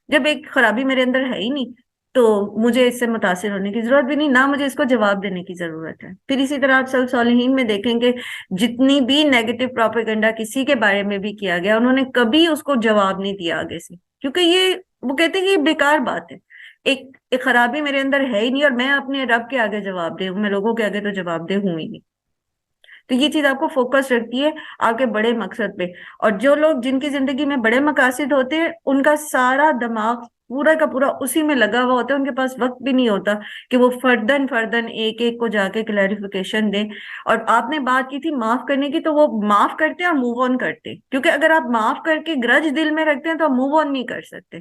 جب ایک خرابی میرے اندر ہے ہی نہیں تو مجھے اس سے متاثر ہونے کی ضرورت بھی نہیں، نہ مجھے اس کو جواب دینے کی ضرورت ہے. پھر اسی طرح آپ سلف صالحین میں دیکھیں گے جتنی بھی نیگیٹو پروپیگنڈا کسی کے بارے میں بھی کیا گیا، انہوں نے کبھی اس کو جواب نہیں دیا آگے سے، کیونکہ یہ وہ کہتے ہیں کہ یہ بیکار بات ہے، ایک خرابی میرے اندر ہے ہی نہیں اور میں اپنے رب کے آگے جواب دے ہوں، میں لوگوں کے آگے تو جواب دے ہوں ہی نہیں. تو یہ چیز آپ کو فوکس رکھتی ہے آپ کے بڑے مقصد پہ. اور جو لوگ جن کی زندگی میں بڑے مقاصد ہوتے ہیں، ان کا سارا دماغ پورا کا پورا اسی میں لگا ہوا ہوتا ہے، ان کے پاس وقت بھی نہیں ہوتا کہ وہ فردن ایک ایک کو جا کے کلیریفیکیشن دیں. اور آپ نے بات کی تھی معاف کرنے کی، تو وہ معاف کرتے ہیں اور موو آن کرتے ہیں، کیونکہ اگر آپ معاف کر کے گرج دل میں رکھتے ہیں تو آپ موو آن نہیں کر سکتے.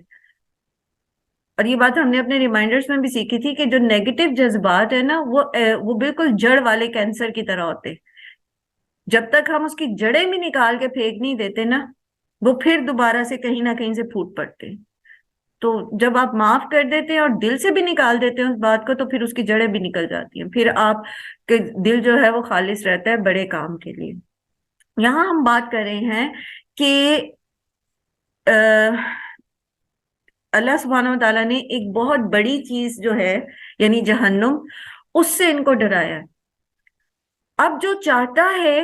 اور یہ بات ہم نے اپنے ریمائنڈرز میں بھی سیکھی تھی کہ جو نیگیٹو جذبات ہیں نا وہ بالکل جڑ والے کینسر کی طرح ہوتے. جب تک ہم اس کی جڑیں بھی نکال کے پھینک نہیں دیتے نا، وہ پھر دوبارہ سے کہیں نہ کہیں سے پھوٹ پڑتے ہیں. تو جب آپ معاف کر دیتے ہیں اور دل سے بھی نکال دیتے ہیں اس بات کو، تو پھر اس کی جڑیں بھی نکل جاتی ہیں، پھر آپ کے دل جو ہے وہ خالص رہتا ہے بڑے کام کے لیے. یہاں ہم بات کر رہے ہیں کہ اللہ سبحانہ و تعالیٰ نے ایک بہت بڑی چیز جو ہے یعنی جہنم، اس سے ان کو ڈرایا ہے. اب جو چاہتا ہے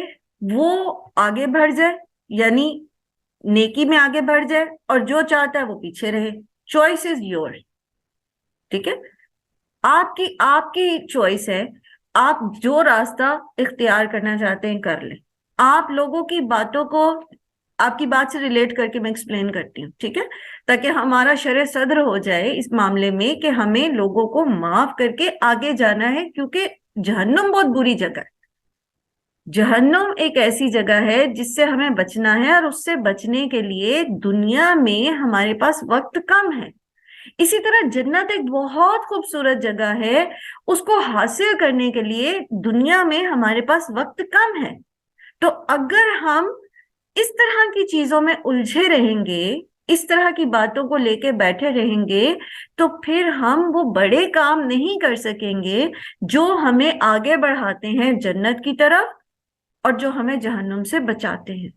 وہ آگے بڑھ جائے، یعنی نیکی میں آگے بڑھ جائے، اور جو چاہتا ہے وہ پیچھے رہے. Choice is your. ٹھیک ہے، آپ کی چوائس ہے، آپ جو راستہ اختیار کرنا چاہتے ہیں کر لیں. آپ لوگوں کی باتوں کو آپ کی بات سے ریلیٹ کر کے میں ایکسپلین کرتی ہوں، ٹھیک ہے، تاکہ ہمارا شرح صدر ہو جائے اس معاملے میں کہ ہمیں لوگوں کو معاف کر کے آگے جانا ہے، کیونکہ جہنم بہت بری جگہ ہے. جہنم ایک ایسی جگہ ہے جس سے ہمیں بچنا ہے، اور اس سے بچنے کے لیے دنیا میں ہمارے پاس وقت کم ہے. اسی طرح جنت ایک بہت خوبصورت جگہ ہے، اس کو حاصل کرنے کے لیے دنیا میں ہمارے پاس وقت کم ہے. تو اگر ہم اس طرح کی چیزوں میں الجھے رہیں گے، اس طرح کی باتوں کو لے کے بیٹھے رہیں گے، تو پھر ہم وہ بڑے کام نہیں کر سکیں گے جو ہمیں آگے بڑھاتے ہیں جنت کی طرف اور جو ہمیں جہنم سے بچاتے ہیں.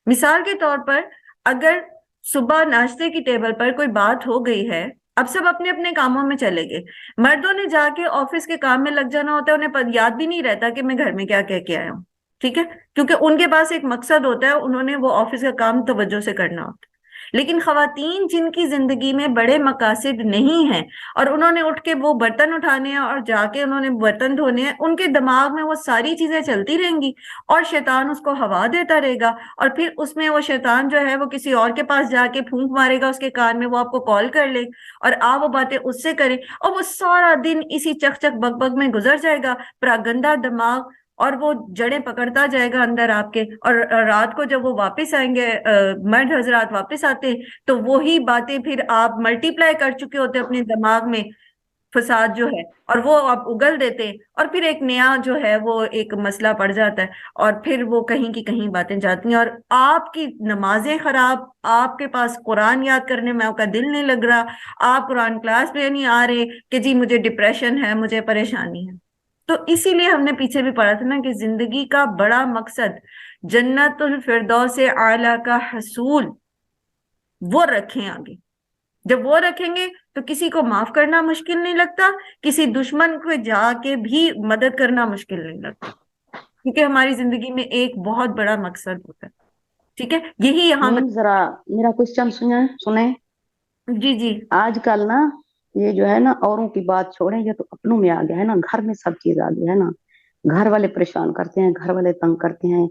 مثال کے طور پر اگر صبح ناشتے کی ٹیبل پر کوئی بات ہو گئی ہے اب سب اپنے اپنے کاموں میں چلے گئے. مردوں نے جا کے آفس کے کام میں لگ جانا ہوتا ہے, انہیں یاد بھی نہیں رہتا کہ میں گھر میں کیا کہہ کے آیا ہوں. ٹھیک ہے, کیونکہ ان کے پاس ایک مقصد ہوتا ہے, انہوں نے وہ آفس کا کام توجہ سے کرنا ہوتا ہے. لیکن خواتین جن کی زندگی میں بڑے مقاصد نہیں ہیں, اور انہوں نے اٹھ کے وہ برتن اٹھانے ہیں اور جا کے انہوں نے برتن دھونے ہیں, ان کے دماغ میں وہ ساری چیزیں چلتی رہیں گی, اور شیطان اس کو ہوا دیتا رہے گا, اور پھر اس میں وہ شیطان جو ہے وہ کسی اور کے پاس جا کے پھونک مارے گا اس کے کان میں, وہ آپ کو کال کر لے اور آپ وہ باتیں اس سے کریں, اور وہ سارا دن اسی چک چک بگ بگ میں گزر جائے گا, پراگندہ دماغ, اور وہ جڑیں پکڑتا جائے گا اندر آپ کے. اور رات کو جب وہ واپس آئیں گے, مرد حضرات واپس آتے ہیں, تو وہی باتیں پھر آپ ملٹی پلائی کر چکے ہوتے ہیں اپنے دماغ میں, فساد جو ہے, اور وہ آپ اگل دیتے ہیں, اور پھر ایک نیا جو ہے وہ ایک مسئلہ پڑ جاتا ہے, اور پھر وہ کہیں کی کہیں باتیں جاتی ہیں, اور آپ کی نمازیں خراب, آپ کے پاس قرآن یاد کرنے میں آپ کا دل نہیں لگ رہا, آپ قرآن کلاس میں نہیں آ رہے کہ جی مجھے ڈپریشن ہے, مجھے پریشانی ہے. تو اسی لیے ہم نے پیچھے بھی پڑھا تھا نا کہ زندگی کا بڑا مقصد جنت الفردوس اعلیٰ کا حصول وہ رکھیں آگے. جب وہ رکھیں گے تو کسی کو معاف کرنا مشکل نہیں لگتا, کسی دشمن کو جا کے بھی مدد کرنا مشکل نہیں لگتا, کیونکہ ہماری زندگی میں ایک بہت بڑا مقصد ہوتا ہے. ٹھیک ہے, یہی یہاں میم ذرا میرا کوشچن سنیں. جی جی آج کل نا یہ جو ہے نا اوروں کی بات چھوڑیں, یہ تو اپنوں میں آ گیا ہے نا, گھر میں سب چیز آ گیا ہے نا. گھر والے پریشان کرتے ہیں, گھر والے تنگ کرتے ہیں,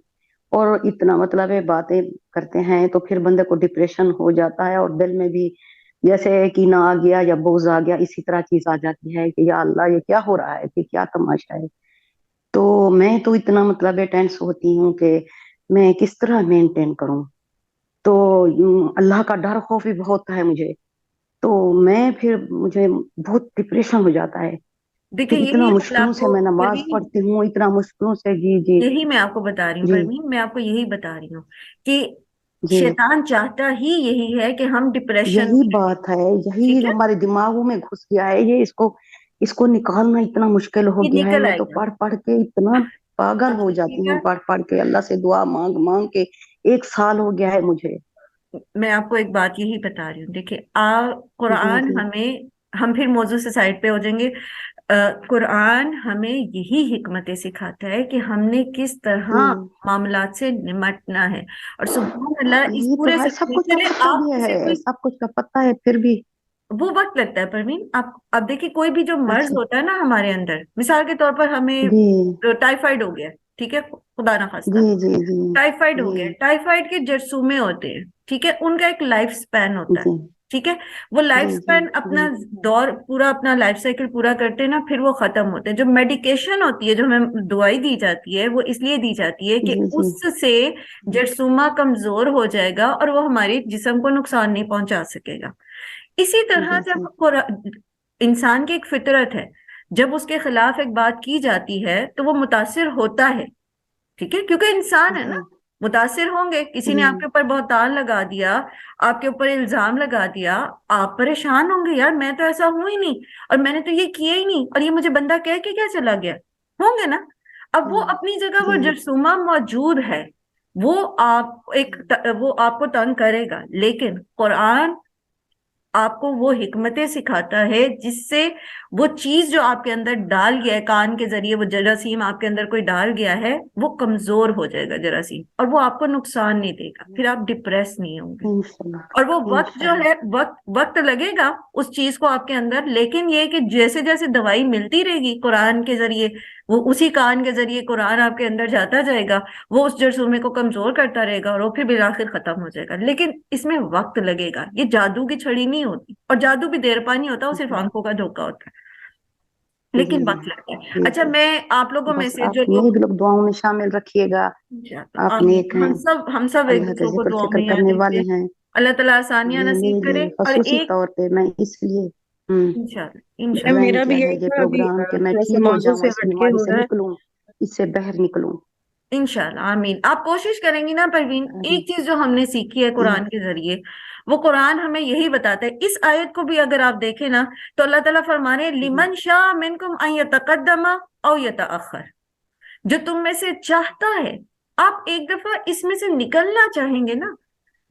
اور اتنا مطلب ہے باتیں کرتے ہیں, تو پھر بندے کو ڈپریشن ہو جاتا ہے, اور دل میں بھی جیسے کینہ آ گیا یا بغض آ گیا, اسی طرح چیز آ جاتی ہے کہ یا اللہ یہ کیا ہو رہا ہے, کہ کیا تماشا ہے. تو میں تو اتنا مطلب ہے ٹینس ہوتی ہوں کہ میں کس طرح مینٹین کروں. تو اللہ کا ڈر خوف بھی بہت ہے مجھے, تو میں پھر مجھے بہت ڈپریشن ہو جاتا ہے. دیکھیں, پھر اتنا یہی حل مشکلوں آپ سے کو میں نماز پروین, پڑھتی ہوں, اتنا مشکلوں سے. جی جی یہی میں آپ کو بتا رہی ہوں جی پروین, میں آپ کو یہی بتا رہی ہوں کہ جی شیطان چاہتا ہی یہی ہے کہ ہم ڈپریشن یہی میں رہیں. بات ہے, ٹھیک یہی ہے, ہمارے دماغوں میں گھس گیا ہے. یہ اس کو نکالنا اتنا مشکل ہو یہ گیا ہے. نکل میں آئے تو گا. پڑھ پڑھ کے اتنا پاگل ہو جاتی ٹھیک ہے, ہوں, پڑھ پڑھ کے اللہ سے دعا مانگ مانگ کے 1 سال ہو گیا ہے مجھے. میں آپ کو ایک بات یہی بتا رہی ہوں. دیکھیں, جی قرآن جی ہمیں, ہم پھر موضوع سے سائڈ پہ ہو جائیں گے. قرآن ہمیں یہی حکمتیں سکھاتا ہے کہ ہم نے کس طرح جی معاملات سے نمٹنا ہے. اور سبحان اللہ, اس یہی تو پورے ہے, سب کچھ کا چلے پتہ آپ بھی میں سے ہے, کوئی, سب کچھ کا پتہ ہے, پھر بھی وہ وقت لگتا ہے پروین. آپ دیکھیں, کوئی بھی جو مرض اچھا. ہوتا ہے نا ہمارے اندر, مثال کے طور پر ہمیں جی ٹائیفائڈ ہو گیا, ٹھیک ہے, خدا نہ خواستہ جی جی جی ٹائیفائڈ ہو جی گیا, ٹائیفائڈ کے جرثومے ہوتے ہیں, ٹھیک ہے, ان کا ایک لائف سپین ہوتا ہے. جی ٹھیک ہے, وہ لائف جی جی سپین اپنا دور پورا, اپنا لائف سائیکل پورا کرتے ہیں نا, پھر وہ ختم ہوتے ہیں. جو میڈیکیشن ہوتی ہے, جو ہمیں دوائی دی جاتی ہے, وہ اس لیے دی جاتی ہے کہ جی جی اس سے جرثومہ کمزور ہو جائے گا اور وہ ہمارے جسم کو نقصان نہیں پہنچا سکے گا. اسی طرح جی جی جب انسان کی ایک فطرت ہے, جب اس کے خلاف ایک بات کی جاتی ہے تو وہ متاثر ہوتا ہے. ٹھیک ہے, کیونکہ انسان ہے نا, جی متاثر ہوں گے. کسی نے جی آپ کے اوپر بہتان لگا دیا, آپ کے اوپر الزام لگا دیا, آپ پریشان ہوں گے, یار میں تو ایسا ہوں ہی نہیں, اور میں نے تو یہ کیا ہی نہیں, اور یہ مجھے بندہ کہہ کے کیا چلا گیا, ہوں گے نا. اب وہ اپنی جگہ وہ جی جرثومہ موجود ہے, وہ وہ آپ کو تنگ کرے گا, لیکن قرآن آپ کو وہ حکمتیں سکھاتا ہے جس سے وہ چیز جو آپ کے اندر ڈال گیا ہے, کان کے ذریعے وہ جراثیم آپ کے اندر کوئی ڈال گیا ہے, وہ کمزور ہو جائے گا جراثیم, اور وہ آپ کو نقصان نہیں دے گا, پھر آپ ڈپریس نہیں ہوں گے. انشاءاللہ اور وہ وقت جو انشاءاللہ ہے, وقت لگے گا اس چیز کو آپ کے اندر, لیکن یہ کہ جیسے جیسے دوائی ملتی رہے گی قرآن کے ذریعے, وہ اسی کان کے ذریعے قرآن آپ کے اندر جاتا جائے گا, وہ اس جرثومے کو کمزور کرتا رہے گا, اور وہ پھر بالآخر ختم ہو جائے گا. لیکن اس میں وقت لگے گا, یہ جادو کی چھڑی نہیں ہوتی, اور جادو بھی دیر پا نہیں ہوتا, وہ صرف آنکھوں کا دھوکا ہوتا ہے, جی لیکن وقت لگتا ہے. جی اچھا, جی میں آپ لوگوں میں بس سے جو آپ لوگ, نیک لوگ دعاؤں میں شامل رکھیے گا. آپ نیک ہیں, ہم سب ایک اللہ کا دوسروں کو ذکر دعا فکر میں یاد کرنے رکھتے والے ہیں. ہیں. اللہ تعالیٰ آسانیاں نصیب میرے کرے. لیے اور خصوصی ایک, طور پہ میں اس لیے انشاءاللہ میم انشاءاللہ میرا جوائن بھی کیا ہے یہی یہ تھا. ابھی پروگرام کہ میں تھوڑا سا ٹھیک ہو موضوع جاؤں, سے اس ہٹ کے بیماری ہو سے رہا ہے. نکلوں, اس سے باہر نکلوں. انشاءاللہ, آمین. آپ کوشش کریں گی نا پروین, آمین. ایک چیز جو ہم نے سیکھی ہے قرآن کے ذریعے, وہ قرآن ہمیں یہی بتاتا ہے. اس آیت کو بھی اگر آپ دیکھیں نا, تو اللہ تعالیٰ فرمانے ہیں, لمن شاء منکم ان یتقدم او یتأخر, جو تم میں سے چاہتا ہے, آپ ایک دفعہ اس میں سے نکلنا چاہیں گے نا,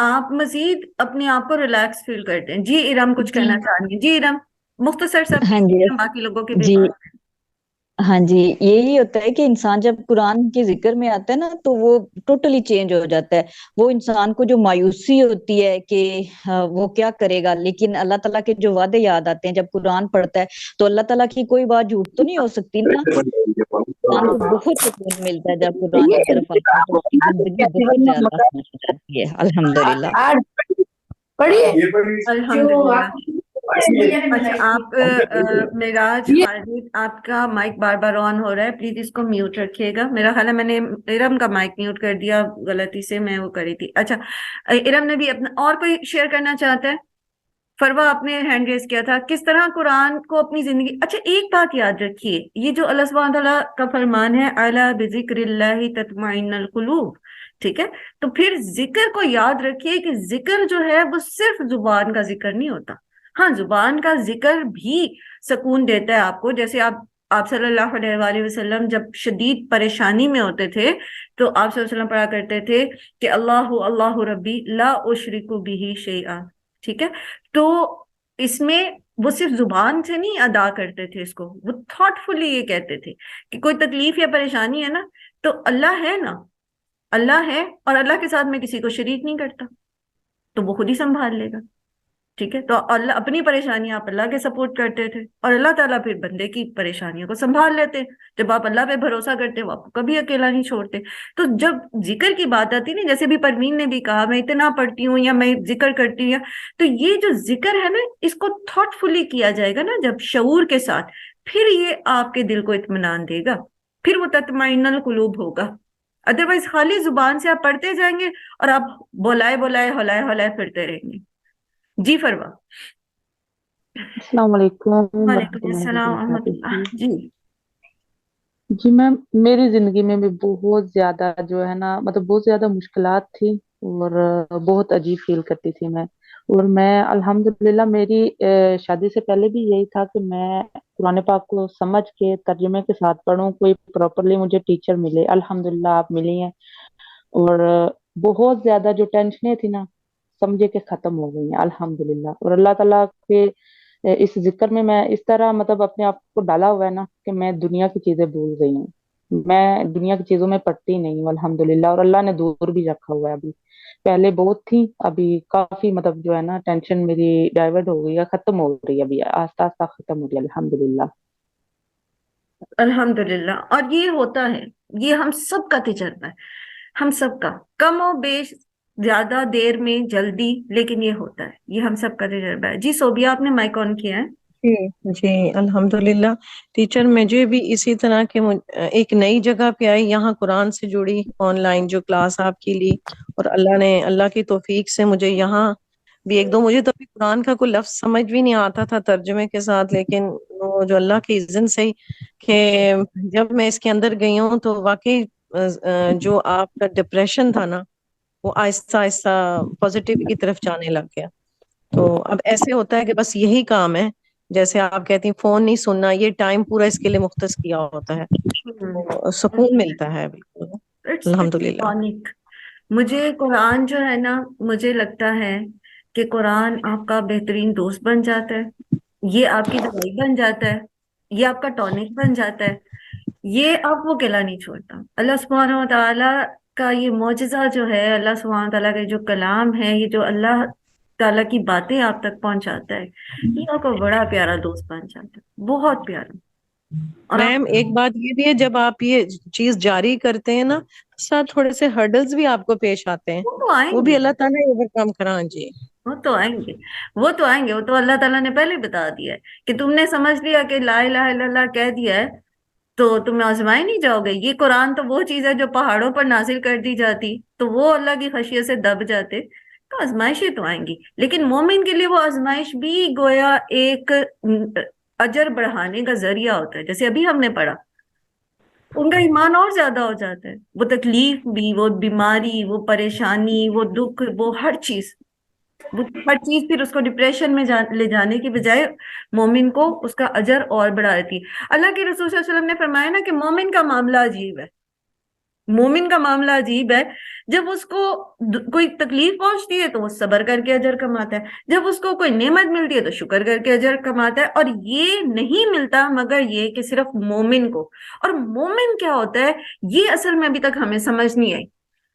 آپ مزید اپنے آپ کو ریلیکس فیل کرتے ہیں. جی ارم کچھ جی کہنا چاہ رہی ہیں. جی ارم مختصر سا ہاں please، جی ہم باقی لوگوں کی بھی جی بات کریں. ہاں جی یہی ہوتا ہے کہ انسان جب قرآن کے ذکر میں آتا ہے نا تو وہ ٹوٹلی چینج ہو جاتا ہے. وہ انسان کو جو مایوسی ہوتی ہے کہ وہ کیا کرے گا، لیکن اللہ تعالیٰ کے جو وعدے یاد آتے ہیں جب قرآن پڑھتا ہے تو اللہ تعالیٰ کی کوئی بات جھوٹ تو نہیں ہو سکتی نا. انسان کو بہت سکون ملتا ہے جب قرآن یہ کی طرف آتا ہے تو اس کی زندگی بہت زیادہ آسان ہو جاتی ہے الحمدللہ. آج پڑھیے جو الحمدللہ. آپ اچھا آپ معراج خالد آپ کا مائک بار بار آن ہو رہا ہے، پلیز اس کو میوٹ رکھیے گا. میرا خیال ہے میں نے ارم کا مائک میوٹ کر دیا غلطی سے، میں وہ کری تھی. اچھا ارم نے بھی اپنا اور کوئی شیئر کرنا چاہتا ہے؟ فروا آپ نے ہینڈ ریز کیا تھا، کس طرح قرآن کو اپنی زندگی. اچھا ایک بات یاد رکھیے، یہ جو اللہ سبحانہ تعالیٰ کا فرمان ہے الا بذکر اللہ تطمئن القلوب، ٹھیک ہے، تو پھر ذکر کو یاد رکھیے کہ ذکر جو ہے وہ صرف زبان کا ذکر نہیں ہوتا. ہاں زبان کا ذکر بھی سکون دیتا ہے آپ کو. جیسے آپ صلی اللہ علیہ وآلہ وسلم جب شدید پریشانی میں ہوتے تھے تو آپ صلی اللہ علیہ وسلم پڑھا کرتے تھے کہ اللہ اللہ ربی لا اشرک بہ شیئا، ٹھیک ہے. تو اس میں وہ صرف زبان سے نہیں ادا کرتے تھے اس کو، وہ تھاٹ فلی یہ کہتے تھے کہ کوئی تکلیف یا پریشانی ہے نا تو اللہ ہے نا، اللہ ہے اور اللہ کے ساتھ میں کسی کو شریک نہیں کرتا تو وہ خود ہی سنبھال لے گا. ٹھیک ہے، تو اللہ اپنی پریشانیاں آپ اللہ کے سپورٹ کرتے تھے اور اللہ تعالیٰ پھر بندے کی پریشانیوں کو سنبھال لیتے. جب آپ اللہ پہ بھروسہ کرتے وہ آپ کو کبھی اکیلا نہیں چھوڑتے. تو جب ذکر کی بات آتی نا، جیسے بھی پروین نے بھی کہا میں اتنا پڑھتی ہوں یا میں ذکر کرتی ہوں، تو یہ جو ذکر ہے نا اس کو تھاٹ فلی کیا جائے گا نا جب شعور کے ساتھ، پھر یہ آپ کے دل کو اطمینان دے گا، پھر وہ تطمئن القلوب ہوگا. ادروائز خالی زبان سے آپ پڑھتے جائیں گے اور آپ بولائے بولائے ہلائے ہلائے پھرتے رہیں گے. جی فروا. السلام علیکم وعلیکم ورحمۃ اللہ السلام ورحمۃ وبرکاتہ. اللہ. جی جی میم میری زندگی میں بھی بہت زیادہ جو ہے نا مطلب بہت زیادہ مشکلات تھی اور بہت عجیب فیل کرتی تھی میں. اور میں الحمدللہ میری شادی سے پہلے بھی یہی تھا کہ میں قرآن پاک کو سمجھ کے ترجمے کے ساتھ پڑھوں، کوئی پراپرلی مجھے ٹیچر ملے. الحمدللہ آپ ملی ہیں اور بہت زیادہ جو ٹینشنیں تھی نا سمجھے کہ ختم ہو گئی ہیں الحمدللہ. اور اللہ تعالیٰ کے اس ذکر میں اس طرح مطلب اپنے آپ کو ڈالا ہوا ہے نا کہ میں دنیا کی چیزیں بھول گئی ہوں. میں دنیا کی چیزوں میں پڑتی نہیں ہوں الحمدللہ. اور اللہ نے دور بھی رکھا ہوا ہے. ابھی پہلے بہت تھی، ابھی کافی مطلب جو ہے نا ٹینشن میری ڈائیورٹ ہو گئی ہے، ختم ہو رہی ہے، ابھی آہستہ آہستہ ختم ہو رہی ہے الحمدللہ. الحمدللہ. اور یہ ہوتا ہے، یہ ہم سب کا تجربہ ہے، ہم سب کا، کم و بیش، زیادہ دیر میں، جلدی، لیکن یہ ہوتا ہے، یہ ہم سب کا تجربہ ہے. جی صوبیہ آپ نے مائک آن کیا ہے. جی جی الحمدللہ. ٹیچر مجھے بھی اسی طرح کے ایک نئی جگہ پہ آئی، یہاں قرآن سے جڑی، آن لائن جو کلاس آپ کی لی، اور اللہ کی توفیق سے مجھے یہاں بھی ایک دو، مجھے تو ابھی قرآن کا کوئی لفظ سمجھ بھی نہیں آتا تھا ترجمے کے ساتھ، لیکن وہ جو اللہ کی اذن سے ہی کہ جب میں اس کے اندر گئی ہوں تو واقعی جو آپ کا ڈپریشن تھا نا وہ آہستہ آہستہ پازیٹیو کی طرف جانے لگ گیا. تو اب ایسے ہوتا ہے کہ بس یہی کام ہے، جیسے آپ کہتی ہیں فون نہیں سننا، یہ ٹائم پورا اس کے لیے مختص کیا ہوتا ہے تو سکون ملتا ہے. بالکل اٹس الحمدللہ. ٹونک. مجھے قرآن جو ہے نا، مجھے لگتا ہے کہ قرآن آپ کا بہترین دوست بن جاتا ہے، یہ آپ کی دوائی بن جاتا ہے، یہ آپ کا ٹونک بن جاتا ہے، یہ آپ وہ گلا نہیں چھوڑتا. اللہ سبحانہ و تعالیٰ کا یہ معجزہ جو ہے، اللہ سبحانہ و تعالیٰ کا جو کلام ہے، یہ جو اللہ تعالیٰ کی باتیں آپ تک پہنچاتا ہے، یہ آپ کو بڑا پیارا دوست بن جاتا ہے، بہت پیارا. اور آپ میم ایک بات یہ بھی ہے، جب آپ یہ چیز جاری کرتے ہیں نا ساتھ تھوڑے سے ہرڈلز بھی آپ کو پیش آتے ہیں، وہ تو آئیں وہ گے، بھی اللہ تعالیٰ اوور کم کران. جی وہ تو آئیں گے، وہ تو آئیں گے، وہ تو اللہ تعالیٰ نے پہلے بتا دیا ہے کہ تم نے سمجھ لیا کہ لا الہ الا اللہ کہہ دیا ہے تو تم آزمائے نہیں جاؤ گے. یہ قرآن تو وہ چیز ہے جو پہاڑوں پر نازل کر دی جاتی تو وہ اللہ کی خشیت سے دب جاتے. تو آزمائشیں تو آئیں گی، لیکن مومن کے لیے وہ آزمائش بھی گویا ایک اجر بڑھانے کا ذریعہ ہوتا ہے. جیسے ابھی ہم نے پڑھا، ان کا ایمان اور زیادہ ہو جاتا ہے. وہ تکلیف بھی، وہ بیماری، وہ پریشانی، وہ دکھ، وہ ہر چیز پھر اس کو ڈپریشن میں لے جانے کی بجائے مومن کو اس کا اجر اور بڑھا دیتی ہے. اللہ کے رسول صلی اللہ علیہ وسلم نے فرمایا نا کہ مومن کا معاملہ عجیب ہے. مومن کا معاملہ عجیب ہے، جب اس کو کوئی تکلیف پہنچتی ہے تو وہ صبر کر کے اجر کماتا ہے، جب اس کو کوئی نعمت ملتی ہے تو شکر کر کے اجر کماتا ہے، اور یہ نہیں ملتا مگر یہ کہ صرف مومن کو۔ اور مومن کیا ہوتا ہے یہ اصل میں ابھی تک ہمیں سمجھ نہیں آئی۔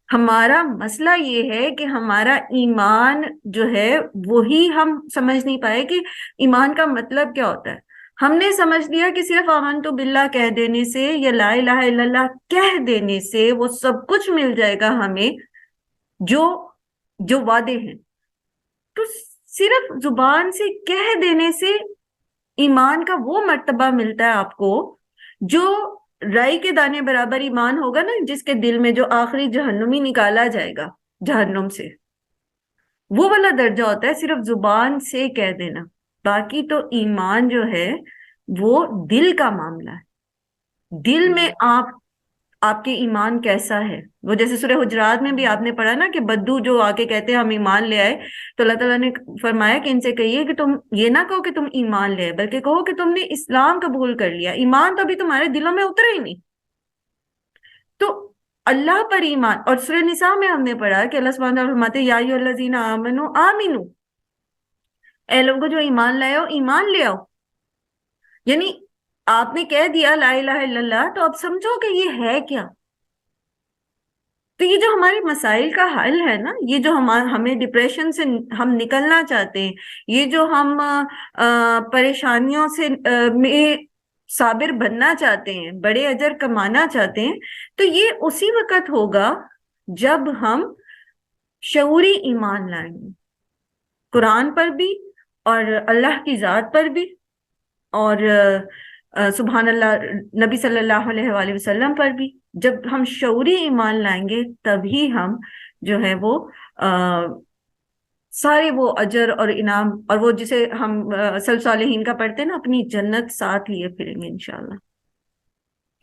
ہمارا مسئلہ یہ ہے کہ ہمارا ایمان جو ہے وہی ہم سمجھ نہیں پائے کہ ایمان کا مطلب کیا ہوتا ہے۔ ہم نے سمجھ لیا کہ صرف آمنت باللہ کہہ دینے سے یا لا الہ الا اللہ کہہ دینے سے وہ سب کچھ مل جائے گا ہمیں جو وعدے ہیں۔ تو صرف زبان سے کہہ دینے سے ایمان کا وہ مرتبہ ملتا ہے آپ کو جو رائی کے دانے برابر ایمان ہوگا نا، جس کے دل میں جو آخری جہنمی نکالا جائے گا جہنم سے، وہ والا درجہ ہوتا ہے صرف زبان سے کہہ دینا۔ باقی تو ایمان جو ہے وہ دل کا معاملہ ہے، دل میں آپ کے ایمان کیسا ہے۔ وہ جیسے سورہ حجرات میں بھی آپ نے پڑھا نا کہ بدو جو آ کے کہتے ہیں ہم ایمان لے آئے، تو اللہ تعالیٰ نے فرمایا کہ ان سے کہیے کہ تم یہ نہ کہو کہ تم ایمان لے آئے، بلکہ کہو کہ تم نے اسلام قبول کر لیا، ایمان تو ابھی تمہارے دلوں میں اترا ہی نہیں۔ تو اللہ پر ایمان، اور سورہ نساء میں ہم نے پڑھا کہ اللہ سبحانہ وتعالیٰ فرماتے ہیں یا ایھا الذین آمنوا آمنو، اے لوگوں جو ایمان لائے ہو ایمان لے آؤ۔ یعنی آپ نے کہہ دیا لا الہ الا اللہ تو اب سمجھو کہ یہ ہے کیا۔ تو یہ جو ہمارے مسائل کا حل ہے نا، یہ جو ہمیں ڈپریشن سے ہم نکلنا چاہتے ہیں، یہ جو ہم پریشانیوں سے میں صابر بننا چاہتے ہیں، بڑے اجر کمانا چاہتے ہیں، تو یہ اسی وقت ہوگا جب ہم شعوری ایمان لائیں گے، قرآن پر بھی اور اللہ کی ذات پر بھی، اور سبحان اللہ نبی صلی اللہ علیہ وآلہ وسلم پر بھی۔ جب ہم شعوری ایمان لائیں گے تبھی ہم جو ہے وہ سارے وہ اجر اور انعام، اور وہ جسے ہم سلف صالحین کا پڑھتے ہیں نا، اپنی جنت ساتھ لیے پھریں گے انشاءاللہ،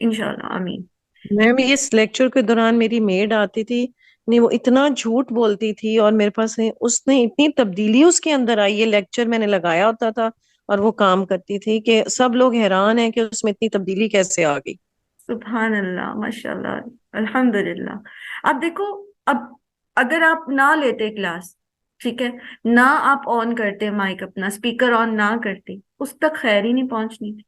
انشاءاللہ، آمین۔ میم اس لیکچر کے دوران میری میڈ آتی تھی، نہیں وہ اتنا جھوٹ بولتی تھی، اور میرے پاس اس نے اتنی تبدیلی اس کے اندر آئی، یہ لیکچر میں نے لگایا ہوتا تھا اور وہ کام کرتی تھی کہ سب لوگ حیران ہیں کہ اس میں اتنی تبدیلی کیسے آ گئی۔ سبحان اللہ، ماشاءاللہ، الحمدللہ۔ اب دیکھو، اب اگر آپ نہ لیتے کلاس، ٹھیک ہے، نہ آپ آن کرتے مائک، اپنا اسپیکر آن نہ کرتے، اس تک خیر ہی نہیں پہنچنی تھی۔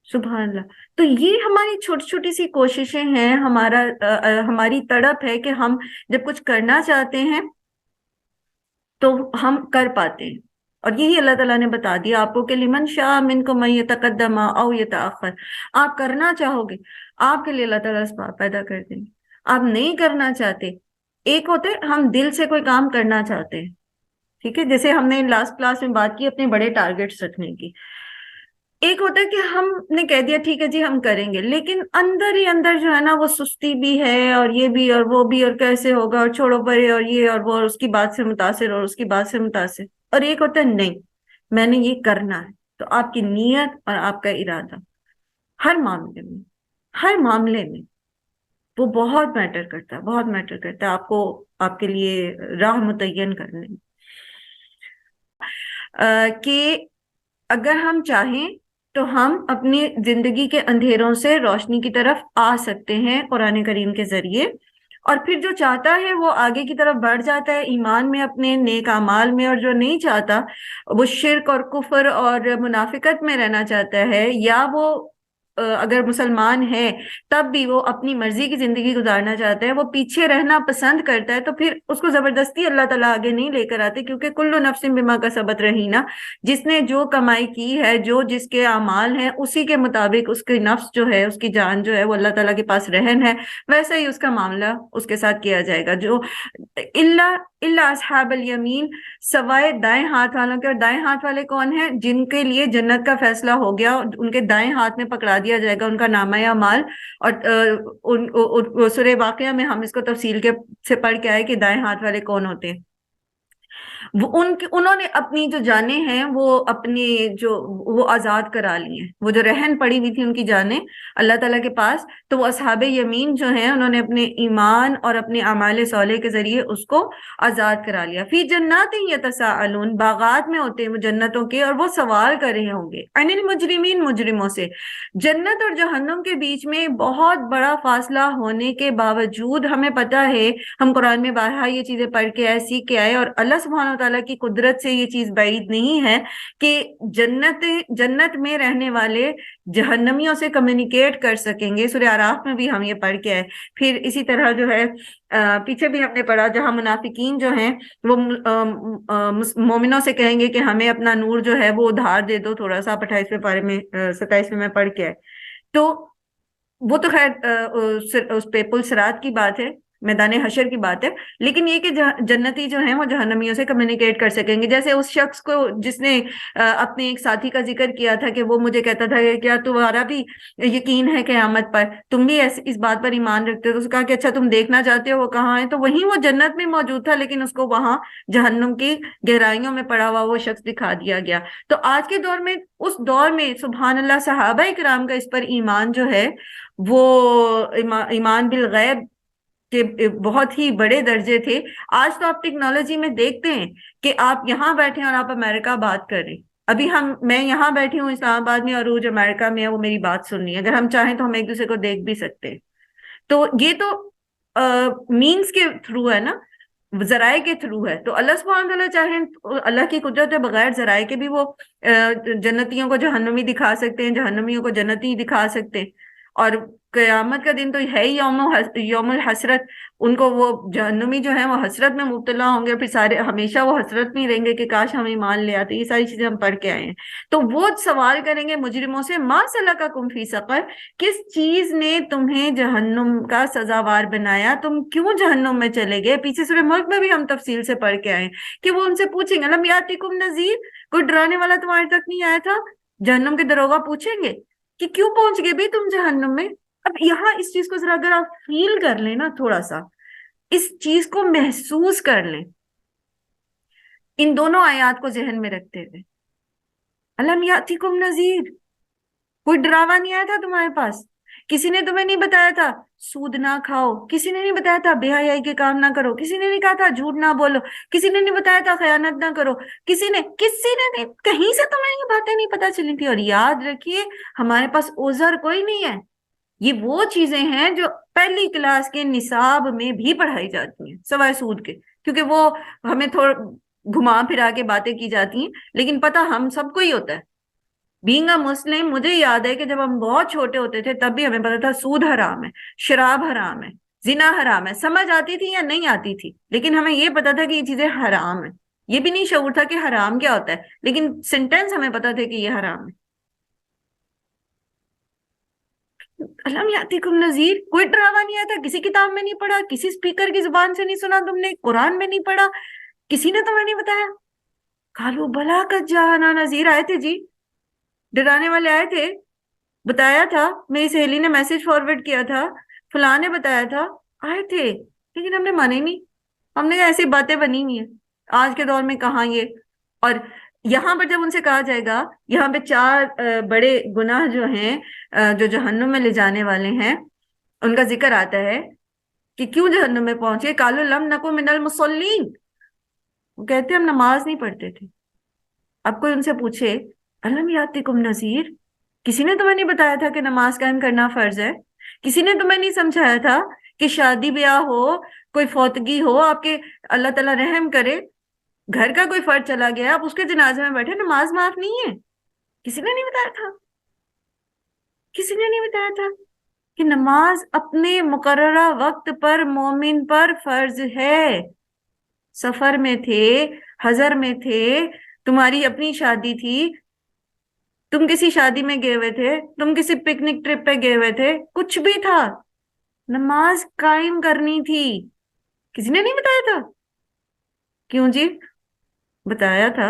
سبحان اللہ۔ تو یہ ہماری چھوٹی چھوٹی سی کوششیں ہیں، ہماری تڑپ ہے کہ ہم جب کچھ کرنا چاہتے ہیں تو ہم کر پاتے ہیں، اور یہی اللہ تعالیٰ نے بتا دیا آپ کو کہ لمن شاء منکم ان یتقدم او یتأخر۔ آپ کرنا چاہو گے آپ کے لیے اللہ تعالیٰ اسباب پیدا کر دیں گے، آپ نہیں کرنا چاہتے، ایک ہوتے ہم دل سے کوئی کام کرنا چاہتے ہیں، ٹھیک ہے، جیسے ہم نے لاسٹ کلاس میں بات کی اپنے بڑے ٹارگیٹس رکھنے کی، ایک ہوتا ہے کہ ہم نے کہہ دیا ٹھیک ہے جی ہم کریں گے، لیکن اندر ہی اندر جو ہے نا وہ سستی بھی ہے، اور یہ بھی اور وہ بھی، اور کیسے ہوگا، اور چھوڑو پرے، اور یہ اور وہ، اور اس کی بات سے متاثر اور اس کی بات سے متاثر، اور ایک ہوتا ہے نہیں میں نے یہ کرنا ہے۔ تو آپ کی نیت اور آپ کا ارادہ ہر معاملے میں وہ بہت میٹر کرتا ہے، بہت میٹر کرتا ہے آپ کو، آپ کے لیے راہ متعین کرنے میں، کہ اگر ہم چاہیں تو ہم اپنی زندگی کے اندھیروں سے روشنی کی طرف آ سکتے ہیں قرآن کریم کے ذریعے، اور پھر جو چاہتا ہے وہ آگے کی طرف بڑھ جاتا ہے ایمان میں، اپنے نیک اعمال میں، اور جو نہیں چاہتا وہ شرک اور کفر اور منافقت میں رہنا چاہتا ہے، یا وہ اگر مسلمان ہے تب بھی وہ اپنی مرضی کی زندگی گزارنا چاہتا ہے، وہ پیچھے رہنا پسند کرتا ہے، تو پھر اس کو زبردستی اللہ تعالیٰ آگے نہیں لے کر آتے، کیونکہ کل نفس بما کسبت رہینہ، جس نے جو کمائی کی ہے، جو جس کے اعمال ہیں اسی کے مطابق اس کی نفس جو ہے، اس کی جان جو ہے وہ اللہ تعالیٰ کے پاس رہن ہے، ویسا ہی اس کا معاملہ اس کے ساتھ کیا جائے گا۔ جو اللہ اصحاب الیمین، سوائے دائیں ہاتھ والوں کے، اور دائیں ہاتھ والے کون ہیں؟ جن کے لیے جنت کا فیصلہ ہو گیا، ان کے دائیں ہاتھ میں پکڑا دیا جائے گا ان کا نامہ اعمال، اور سورہ واقعہ میں ہم اس کو تفصیل سے پڑھ کے آئے کہ دائیں ہاتھ والے کون ہوتے ہیں۔ انہوں نے اپنی جو جانیں ہیں وہ اپنی وہ آزاد کرا لی ہیں، وہ جو رہن پڑی ہوئی تھی ان کی جانیں اللہ تعالیٰ کے پاس، تو وہ اصحاب یمین جو ہیں انہوں نے اپنے ایمان اور اپنے اعمال صالح کے ذریعے اس کو آزاد کرا لیا۔ فی جنات یتساءلون، باغات میں ہوتے ہیں وہ جنتوں کے، اور وہ سوال کر رہے ہوں گے عن المجرمین، مجرموں سے۔ جنت اور جہنم کے بیچ میں بہت بڑا فاصلہ ہونے کے باوجود ہمیں پتہ ہے، ہم قرآن میں بارہا یہ چیزیں پڑھ کے آئے، سیکھ کے آئے، اور اللہ سبحانہ وتعالیٰ کی قدرت سے یہ چیز بعید نہیں ہے کہ جنت میں رہنے والے جہنمیوں سے کمیونیکیٹ کر سکیں گے۔ سورہ اعراف میں بھی ہم یہ پڑھ کے آئے۔ پھر اسی طرح جو ہے پیچھے بھی ہم نے پڑھا جہاں منافقین جو ہیں وہ مومنوں سے کہیں گے کہ ہمیں اپنا نور جو ہے وہ ادھار دے دو تھوڑا سا، 28ویں پارے میں 27 میں پڑھ کے آئے۔ تو وہ تو خیر اس پہ پل صراط کی بات ہے، میدان حشر کی بات ہے، لیکن یہ کہ جنتی جو ہیں وہ جہنمیوں سے کمیونیکیٹ کر سکیں گے۔ جیسے اس شخص کو جس نے اپنے ایک ساتھی کا ذکر کیا تھا کہ وہ مجھے کہتا تھا کہ کیا تمہارا بھی یقین ہے قیامت پر، تم بھی اس بات پر ایمان رکھتے ہو؟ تو اس نے کہا کہ اچھا تم دیکھنا چاہتے ہو وہ کہاں ہے؟ تو وہیں وہ جنت میں موجود تھا، لیکن اس کو وہاں جہنم کی گہرائیوں میں پڑا ہوا وہ شخص دکھا دیا گیا۔ تو آج کے دور میں، اس دور میں سبحان اللہ صحابہ کرام کا اس پر ایمان جو ہے وہ ایمان بالغیب کے بہت ہی بڑے درجے تھے۔ آج تو آپ ٹیکنالوجی میں دیکھتے ہیں کہ آپ یہاں بیٹھے اور آپ امریکہ بات کر رہے ہیں، ابھی میں یہاں بیٹھی ہوں اسلام آباد میں اور عروج امریکہ میں ہے، وہ میری بات سن رہی ہے، اگر ہم چاہیں تو ہم ایک دوسرے کو دیکھ بھی سکتے ہیں۔ تو یہ تو مینز کے تھرو ہے نا، ذرائع کے تھرو ہے۔ تو اللہ سبحانہ تعالیٰ چاہیں، اللہ کی قدرت ہے، بغیر ذرائع کے بھی وہ جنتیوں کو جہنمی دکھا سکتے ہیں، جہنمیوں کو جنتی دکھا سکتے ہیں۔ اور قیامت کا دن تو ہے ہی یوم الحسرت، ان کو وہ جہنمی جو ہیں وہ حسرت میں مبتلا ہوں گے، پھر سارے ہمیشہ وہ حسرت میں رہیں گے کہ کاش ہم ایمان لے آتے۔ یہ ساری چیزیں ہم پڑھ کے آئے ہیں۔ تو وہ سوال کریں گے مجرموں سے، ما سلککم فی سقر، کس چیز نے تمہیں جہنم کا سزاوار بنایا، تم کیوں جہنم میں چلے گئے؟ پیچھے سورہ ملک میں بھی ہم تفصیل سے پڑھ کے آئے کہ وہ ان سے پوچھیں گے لم یاتکم نذیر، کوئی ڈرانے والا تمہارے تک نہیں آیا تھا؟ جہنم کے دروغہ پوچھیں گے کہ کیوں پہنچ گئے بھی تم جہنم میں؟ اب یہاں اس چیز کو ذرا اگر آپ فیل کر لیں نا، تھوڑا سا اس چیز کو محسوس کر لیں، ان دونوں آیات کو ذہن میں رکھتے ہوئے، الم یاتکم نذیر، کوئی ڈراوا نہیں آیا تھا تمہارے پاس؟ کسی نے تمہیں نہیں بتایا تھا سود نہ کھاؤ، کسی نے نہیں بتایا تھا بے حیائی کے کام نہ کرو، کسی نے نہیں کہا تھا جھوٹ نہ بولو، کسی نے نہیں بتایا تھا خیانت نہ کرو، کسی نے نہیں، کہیں سے تمہیں یہ باتیں نہیں پتا چلی تھی؟ اور یاد رکھیے ہمارے پاس عذر کوئی نہیں ہے، یہ وہ چیزیں ہیں جو پہلی کلاس کے نصاب میں بھی پڑھائی جاتی ہیں سوائے سود کے، کیونکہ وہ ہمیں تھوڑا گھما پھرا کے باتیں کی جاتی ہیں، لیکن پتہ ہم سب کو ہی ہوتا ہے۔ بینگ اے مسلم، مجھے یاد ہے کہ جب ہم بہت چھوٹے ہوتے تھے تب بھی ہمیں پتا تھا سود حرام ہے، شراب حرام ہے، زنا حرام ہے، سمجھ آتی تھی یا نہیں آتی تھی، لیکن ہمیں یہ پتا تھا کہ یہ چیزیں حرام ہیں۔ یہ بھی نہیں شعور تھا کہ حرام کیا ہوتا ہے، لیکن سینٹینس ہمیں پتا تھا کہ یہ حرام ہے۔ الم یاتکم نذیر، کوئی ڈراوا نہیں آیا تھا، کسی کتاب میں نہیں پڑھا، کسی اسپیکر کی زبان سے نہیں سنا تم نے، قرآن میں نہیں پڑھا، کسی نے تمہیں نہیں بتایا؟ قالوا بلا قد جاءنا نذیر، آئے تھے جی، ڈرانے والے آئے تھے، بتایا تھا، میری سہیلی نے میسج فارورڈ کیا تھا، فلاں نے بتایا تھا، آئے تھے، لیکن ہم نے مانے نہیں، ہم نے ایسی باتیں بنی ہوئی ہیں۔ آج کے دور میں کہاں یہ، اور یہاں پر جب ان سے کہا جائے گا، یہاں پہ 4 بڑے گناہ جو ہیں جو جہنم میں لے جانے والے ہیں، ان کا ذکر آتا ہے کہ کیوں جہنم میں پہنچے۔ قالوا لم نکن من المصلین، وہ کہتے ہم نماز نہیں پڑھتے تھے۔ اب کوئی ان سے پوچھے الم یاتکم نذیر، کسی نے تمہیں نہیں بتایا تھا کہ نماز قائم کرنا فرض ہے؟ کسی نے تمہیں نہیں سمجھایا تھا کہ شادی بیاہ ہو، کوئی فوتگی ہو، آپ کے اللہ تعالیٰ رحم کرے، گھر کا کوئی فرد چلا گیا، آپ اس کے جنازے میں بیٹھے، نماز معاف نہیں ہے؟ کسی نے نہیں بتایا تھا؟ کسی نے نہیں بتایا تھا کہ نماز اپنے مقررہ وقت پر مومن پر فرض ہے؟ سفر میں تھے، حضر میں تھے، تمہاری اپنی شادی تھی، تم کسی شادی میں گئے ہوئے تھے، تم کسی پکنک ٹرپ پہ گئے ہوئے تھے، کچھ بھی تھا، نماز قائم کرنی تھی، کسی نے نہیں بتایا تھا؟ کیوں جی؟ بتایا تھا۔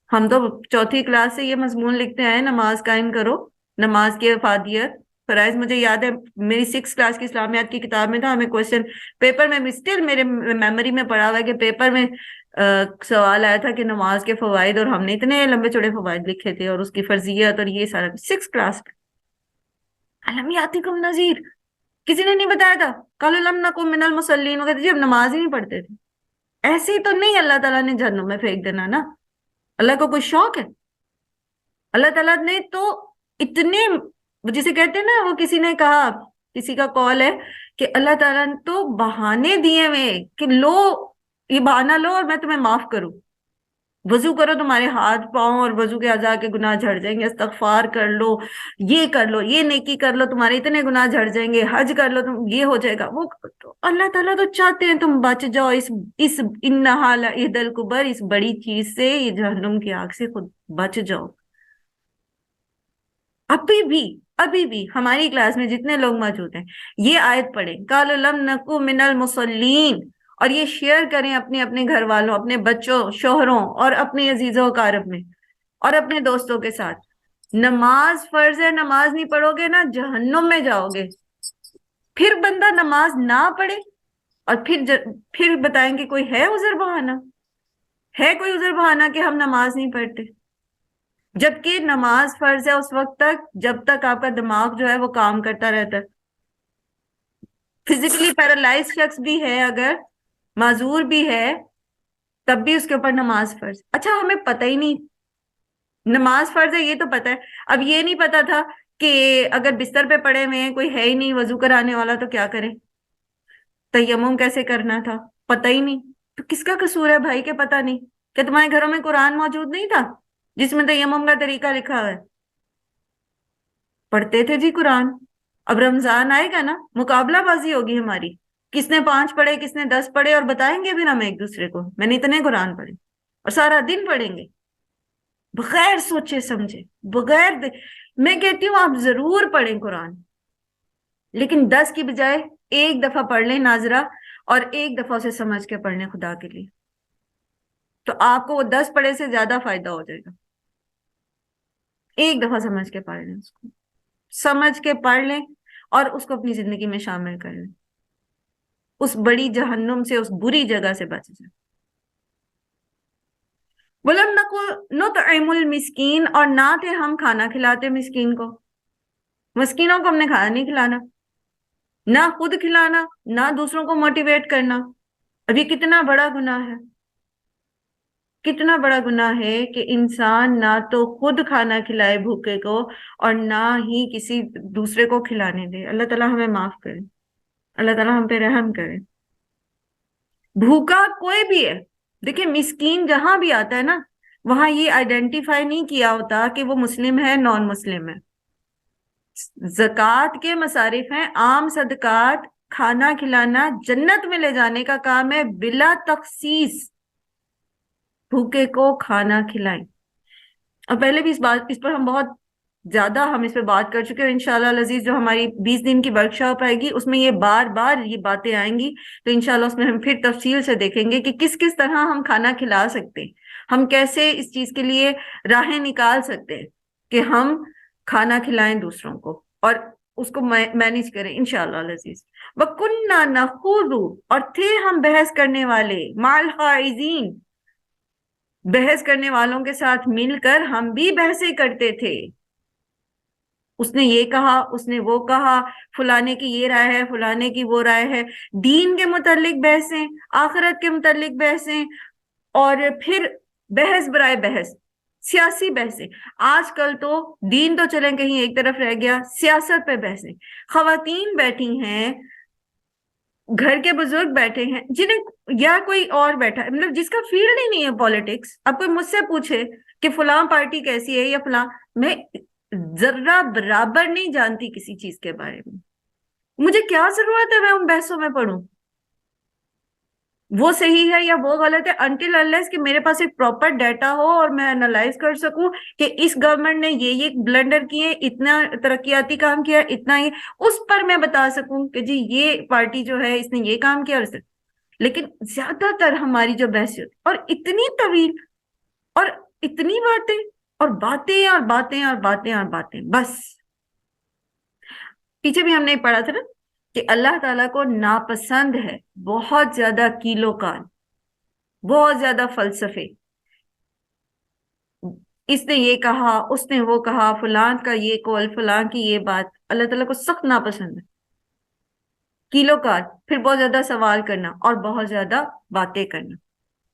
ہم تو 4تھی کلاس سے یہ مضمون لکھتے آئے، نماز قائم کرو، نماز کی افادیت، فرائض۔ مجھے یاد ہے میری 6 کلاس کی اسلامیات کی کتاب میں تھا، ہمیں کوشچن پیپر میں اسٹل میرے میموری میں پڑا ہوا ہے کہ پیپر میں سوال آیا تھا کہ نماز کے فوائد، اور ہم نے اتنے لمبے چوڑے فوائد لکھے تھے اور اس کی فرضیت اور یہ سارا 6 کلاس میں. الم یاتکم نذیر، کسی نے نہیں بتایا تھا؟ قالوا لم نکن من المصلین، وہ کہتے جی ہم نماز ہی نہیں پڑھتے تھے. ایسے ہی تو نہیں اللہ تعالیٰ نے جہنم میں پھینک دینا نا. اللہ کو کوئی شوق ہے؟ اللہ تعالیٰ نے تو اتنے، جسے کہتے ہیں نا، وہ کسی نے کہا، کسی کا کال ہے کہ اللہ تعالیٰ نے تو بہانے دیے ہوئے کہ لو یہ بہانہ لو اور میں تمہیں معاف کروں. وضو کرو تمہارے ہاتھ پاؤں اور وضو کے اعضاء کے گناہ جھڑ جائیں گے، استغفار کر لو، یہ نیکی کر لو، تمہارے اتنے گناہ جھڑ جائیں گے، حج کر لو تم یہ ہو جائے گا. وہ تو اللہ تعالیٰ تو چاہتے ہیں تم بچ جاؤ اس انہا لعہد الکبر، اس بڑی چیز سے، یہ جہنم کی آگ سے خود بچ جاؤ. ابھی بھی ہماری کلاس میں جتنے لوگ موجود ہیں یہ آیت پڑھیں، قالوا لم نکو من المصلین، اور یہ شیئر کریں اپنے اپنے گھر والوں، اپنے بچوں، شوہروں اور اپنے عزیزوں و اقارب میں اور اپنے دوستوں کے ساتھ. نماز فرض ہے، نماز نہیں پڑھو گے نا جہنم میں جاؤ گے. پھر بندہ نماز نہ پڑھے اور پھر بتائیں کہ کوئی ہے عذر بہانہ؟ ہے کوئی عذر بہانہ کہ ہم نماز نہیں پڑھتے؟ جبکہ نماز فرض ہے اس وقت تک جب تک آپ کا دماغ جو ہے وہ کام کرتا رہتا ہے. فزیکلی پیرالائز شخص بھی ہے، اگر معذور بھی ہے، تب بھی اس کے اوپر نماز فرض. اچھا ہمیں پتہ ہی نہیں نماز فرض ہے، یہ تو پتہ ہے، اب یہ نہیں پتا تھا کہ اگر بستر پہ پڑے ہوئے ہیں، کوئی ہے ہی نہیں وضو کرانے والا، تو کیا کریں، تیمم کیسے کرنا تھا، پتہ ہی نہیں. تو کس کا قصور ہے بھائی کہ پتہ نہیں؟ کہ تمہارے گھروں میں قرآن موجود نہیں تھا جس میں تیمم کا طریقہ لکھا ہوا ہے؟ پڑھتے تھے جی قرآن. اب رمضان آئے گا نا، مقابلہ بازی ہوگی ہماری، کس نے 5 پڑھے، کس نے 10 پڑھے، اور بتائیں گے پھر ہم ایک دوسرے کو میں نے اتنے قرآن پڑھے، اور سارا دن پڑھیں گے بغیر سوچے سمجھے، میں کہتی ہوں آپ ضرور پڑھیں قرآن، لیکن 10 کی بجائے ایک دفعہ پڑھ لیں ناظرہ، اور ایک دفعہ اسے سمجھ کے پڑھ لیں خدا کے لیے، تو آپ کو وہ 10 پڑھے سے زیادہ فائدہ ہو جائے گا. ایک دفعہ سمجھ کے پڑھ لیں، اس کو سمجھ کے پڑھ لیں اور اس کو اپنی زندگی میں شامل کر لیں، اس بڑی جہنم سے، اس بری جگہ سے بچ جائیں. وَلَمْ نَكُ نُطْعِمُ الْمِسْكِينَ، اور نہ تھے ہم کھانا کھلاتے مسکین کو. مسکینوں کو ہم نے کھانا نہیں کھلانا، نہ خود کھلانا، نہ دوسروں کو موٹیویٹ کرنا. اب یہ کتنا بڑا گناہ ہے، کتنا بڑا گناہ ہے کہ انسان نہ تو خود کھانا کھلائے بھوکے کو اور نہ ہی کسی دوسرے کو کھلانے دے. اللہ تعالیٰ ہمیں معاف کرے، اللہ تعالیٰ ہم پہ رحم کرے. بھوکا کوئی بھی ہے، دیکھیں مسکین جہاں بھی آتا ہے نا، وہاں یہ آئیڈینٹیفائی نہیں کیا ہوتا کہ وہ مسلم ہے نان مسلم ہے. زکوٰۃ کے مصارف ہیں، عام صدقات، کھانا کھلانا جنت میں لے جانے کا کام ہے بلا تخصیص. بھوکے کو کھانا کھلائیں. اور پہلے بھی اس پر ہم بہت زیادہ اس پہ بات کر چکے ہیں. انشاءاللہ العزیز جو ہماری 20 دن کی ورکشاپ آئے گی اس میں یہ بار یہ باتیں آئیں گی، تو انشاءاللہ اس میں ہم پھر تفصیل سے دیکھیں گے کہ کس کس طرح ہم کھانا کھلا سکتے ہیں، ہم کیسے اس چیز کے لیے راہیں نکال سکتے ہیں کہ ہم کھانا کھلائیں دوسروں کو اور اس کو مینیج کریں انشاءاللہ العزیز. وَكُنَّا نَخُوضُ، اور تھے ہم بحث کرنے والے، مع الخائضین، بحث کرنے والوں کے ساتھ مل کر ہم بھی بحثیں کرتے تھے. اس نے یہ کہا، اس نے وہ کہا، فلانے کی یہ رائے ہے، فلانے کی وہ رائے ہے. دین کے متعلق بحثیں، آخرت کے متعلق بحثیں، اور پھر بحث برائے بحث، سیاسی بحثیں. آج کل تو دین تو چلیں کہیں ایک طرف رہ گیا، سیاست پہ بحثیں. خواتین بیٹھی ہیں، گھر کے بزرگ بیٹھے ہیں، جنہیں یا کوئی اور بیٹھا ہے، مطلب جس کا فیلڈ ہی نہیں ہے پالیٹکس. اب کوئی مجھ سے پوچھے کہ فلاں پارٹی کیسی ہے یا فلاں، میں ذرہ برابر نہیں جانتی کسی چیز کے بارے میں. مجھے کیا ضرورت ہے میں ان بحثوں میں پڑھوں، وہ صحیح ہے یا وہ غلط ہے، انٹل انلیس کہ میرے پاس ایک پراپر ڈیٹا ہو اور میں انالائز کر سکوں کہ اس گورنمنٹ نے یہ بلنڈر کیے، اتنا ترقیاتی کام کیا، اتنا ہی، اس پر میں بتا سکوں کہ جی یہ پارٹی جو ہے اس نے یہ کام کیا. لیکن زیادہ تر ہماری جو بحث ہوتی اور اتنی طویل اور اتنی باتیں اور باتیں اور باتیں اور باتیں اور باتیں، بس. پیچھے بھی ہم نے پڑھا تھا نا کہ اللہ تعالیٰ کو ناپسند ہے بہت زیادہ کیلو کال. بہت زیادہ فلسفے، اس نے یہ کہا، اس نے وہ کہا، فلان کا یہ قول، فلان کی یہ بات اللہ تعالیٰ کو سخت ناپسند ہے. کیلو کار، پھر بہت زیادہ سوال کرنا اور بہت زیادہ باتیں کرنا.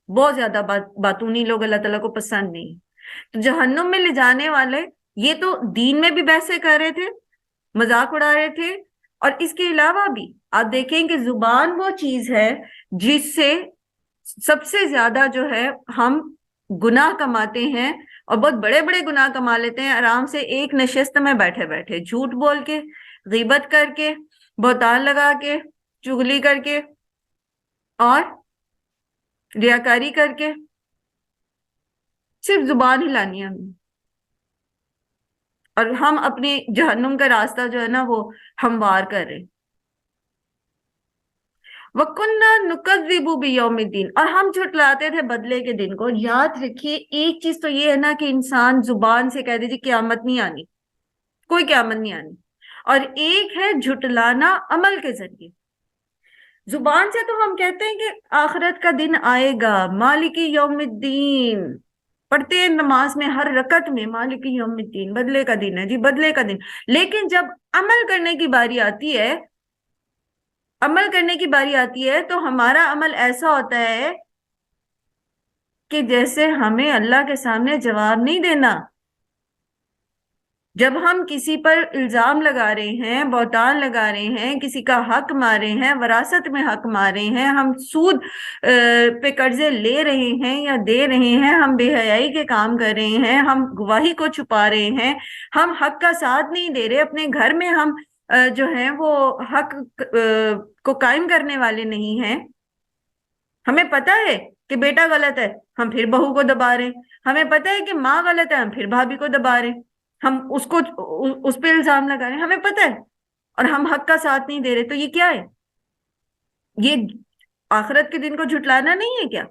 بہت زیادہ باتونی لوگ اللہ تعالیٰ کو پسند نہیں. تو جہنم میں لے جانے والے یہ تو دین میں بھی بحثیں کر رہے تھے، مذاق اڑا رہے تھے، اور اس کے علاوہ بھی آپ دیکھیں کہ زبان وہ چیز ہے جس سے سب سے زیادہ جو ہے ہم گناہ کماتے ہیں، اور بہت بڑے بڑے گناہ کما لیتے ہیں آرام سے ایک نشست میں بیٹھے بیٹھے، جھوٹ بول کے، غیبت کر کے، بہتان لگا کے، چغلی کر کے، اور ریاکاری کر کے. صرف زبان ہلانی ہے ہمیں، اور ہم اپنے جہنم کا راستہ جو ہے نا وہ ہموار کر رہے. وَكُنَّا نُكَذِّبُ بِيَوْمِ الدِّينِ، اور ہم جھٹلاتے تھے بدلے کے دن کو. یاد رکھیے ایک چیز تو یہ ہے نا کہ انسان زبان سے کہہ دیجیے قیامت نہیں آنی، کوئی قیامت نہیں آنی، اور ایک ہے جھٹلانا عمل کے ذریعے. زبان سے تو ہم کہتے ہیں کہ آخرت کا دن آئے گا، مالک یوم الدین پڑھتے ہیں نماز میں، ہر رکعت میں مالک یوم الدین، بدلے کا دن ہے جی، بدلے کا دن. لیکن جب عمل کرنے کی باری آتی ہے، عمل کرنے کی باری آتی ہے تو ہمارا عمل ایسا ہوتا ہے کہ جیسے ہمیں اللہ کے سامنے جواب نہیں دینا. جب ہم کسی پر الزام لگا رہے ہیں، بہتان لگا رہے ہیں، کسی کا حق مارے ہیں، وراثت میں حق مارے ہیں، ہم سود پہ قرضے لے رہے ہیں یا دے رہے ہیں، ہم بے حیائی کے کام کر رہے ہیں، ہم گواہی کو چھپا رہے ہیں، ہم حق کا ساتھ نہیں دے رہے، اپنے گھر میں ہم جو ہیں وہ حق کو قائم کرنے والے نہیں ہیں. ہمیں پتہ ہے کہ بیٹا غلط ہے، ہم پھر بہو کو دبا رہے ہیں. ہمیں پتہ ہے کہ ماں غلط ہے، ہم پھر بھابھی کو دبا رہے ہیں، ہم اس پہ الزام لگا رہے ہیں. ہمیں پتہ ہے اور ہم حق کا ساتھ نہیں دے رہے. تو یہ کیا ہے؟ یہ آخرت کے دن کو جھٹلانا نہیں ہے کیا؟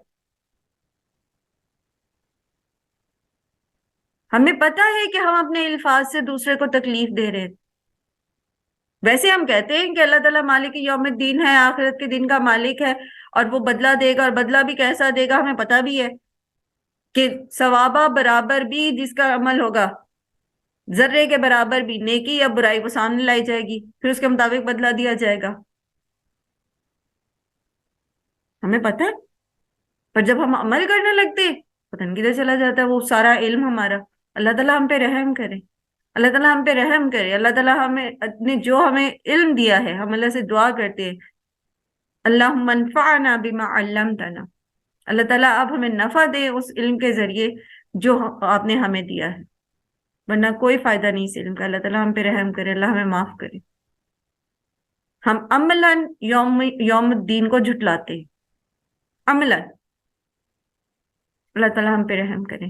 ہمیں پتہ ہے کہ ہم اپنے الفاظ سے دوسرے کو تکلیف دے رہے ہیں. ویسے ہم کہتے ہیں کہ اللہ تعالیٰ مالک یوم الدین ہے، آخرت کے دن کا مالک ہے، اور وہ بدلہ دے گا، اور بدلہ بھی کیسا دے گا. ہمیں پتہ بھی ہے کہ ثوابہ برابر بھی جس کا عمل ہوگا، ذرے کے برابر بھی نیکی یا برائی وہ سامنے لائی جائے گی، پھر اس کے مطابق بدلہ دیا جائے گا. ہمیں پتہ ہے، پر جب ہم عمل کرنے لگتے پتہ نہیں کدھر چلا جاتا ہے وہ سارا علم ہمارا. اللہ تعالیٰ ہم پہ رحم کرے، اللہ تعالیٰ ہم پہ رحم کرے. اللہ تعالیٰ ہمیں جو ہمیں علم دیا ہے، ہم اللہ سے دعا کرتے ہیں اللہم انفعنا بما علمتنا، اللہ تعالیٰ آپ ہمیں نفع دے اس علم کے ذریعے جو آپ نے ہمیں دیا ہے، ورنہ کوئی فائدہ نہیں اس علم کا. اللہ تعالیٰ ہم پہ رحم کرے، اللہ ہمیں معاف کرے. ہم عملاً یوم الدین کو جھٹلاتے ہیں، عملاً. اللہ تعالیٰ ہم پہ رحم کرے.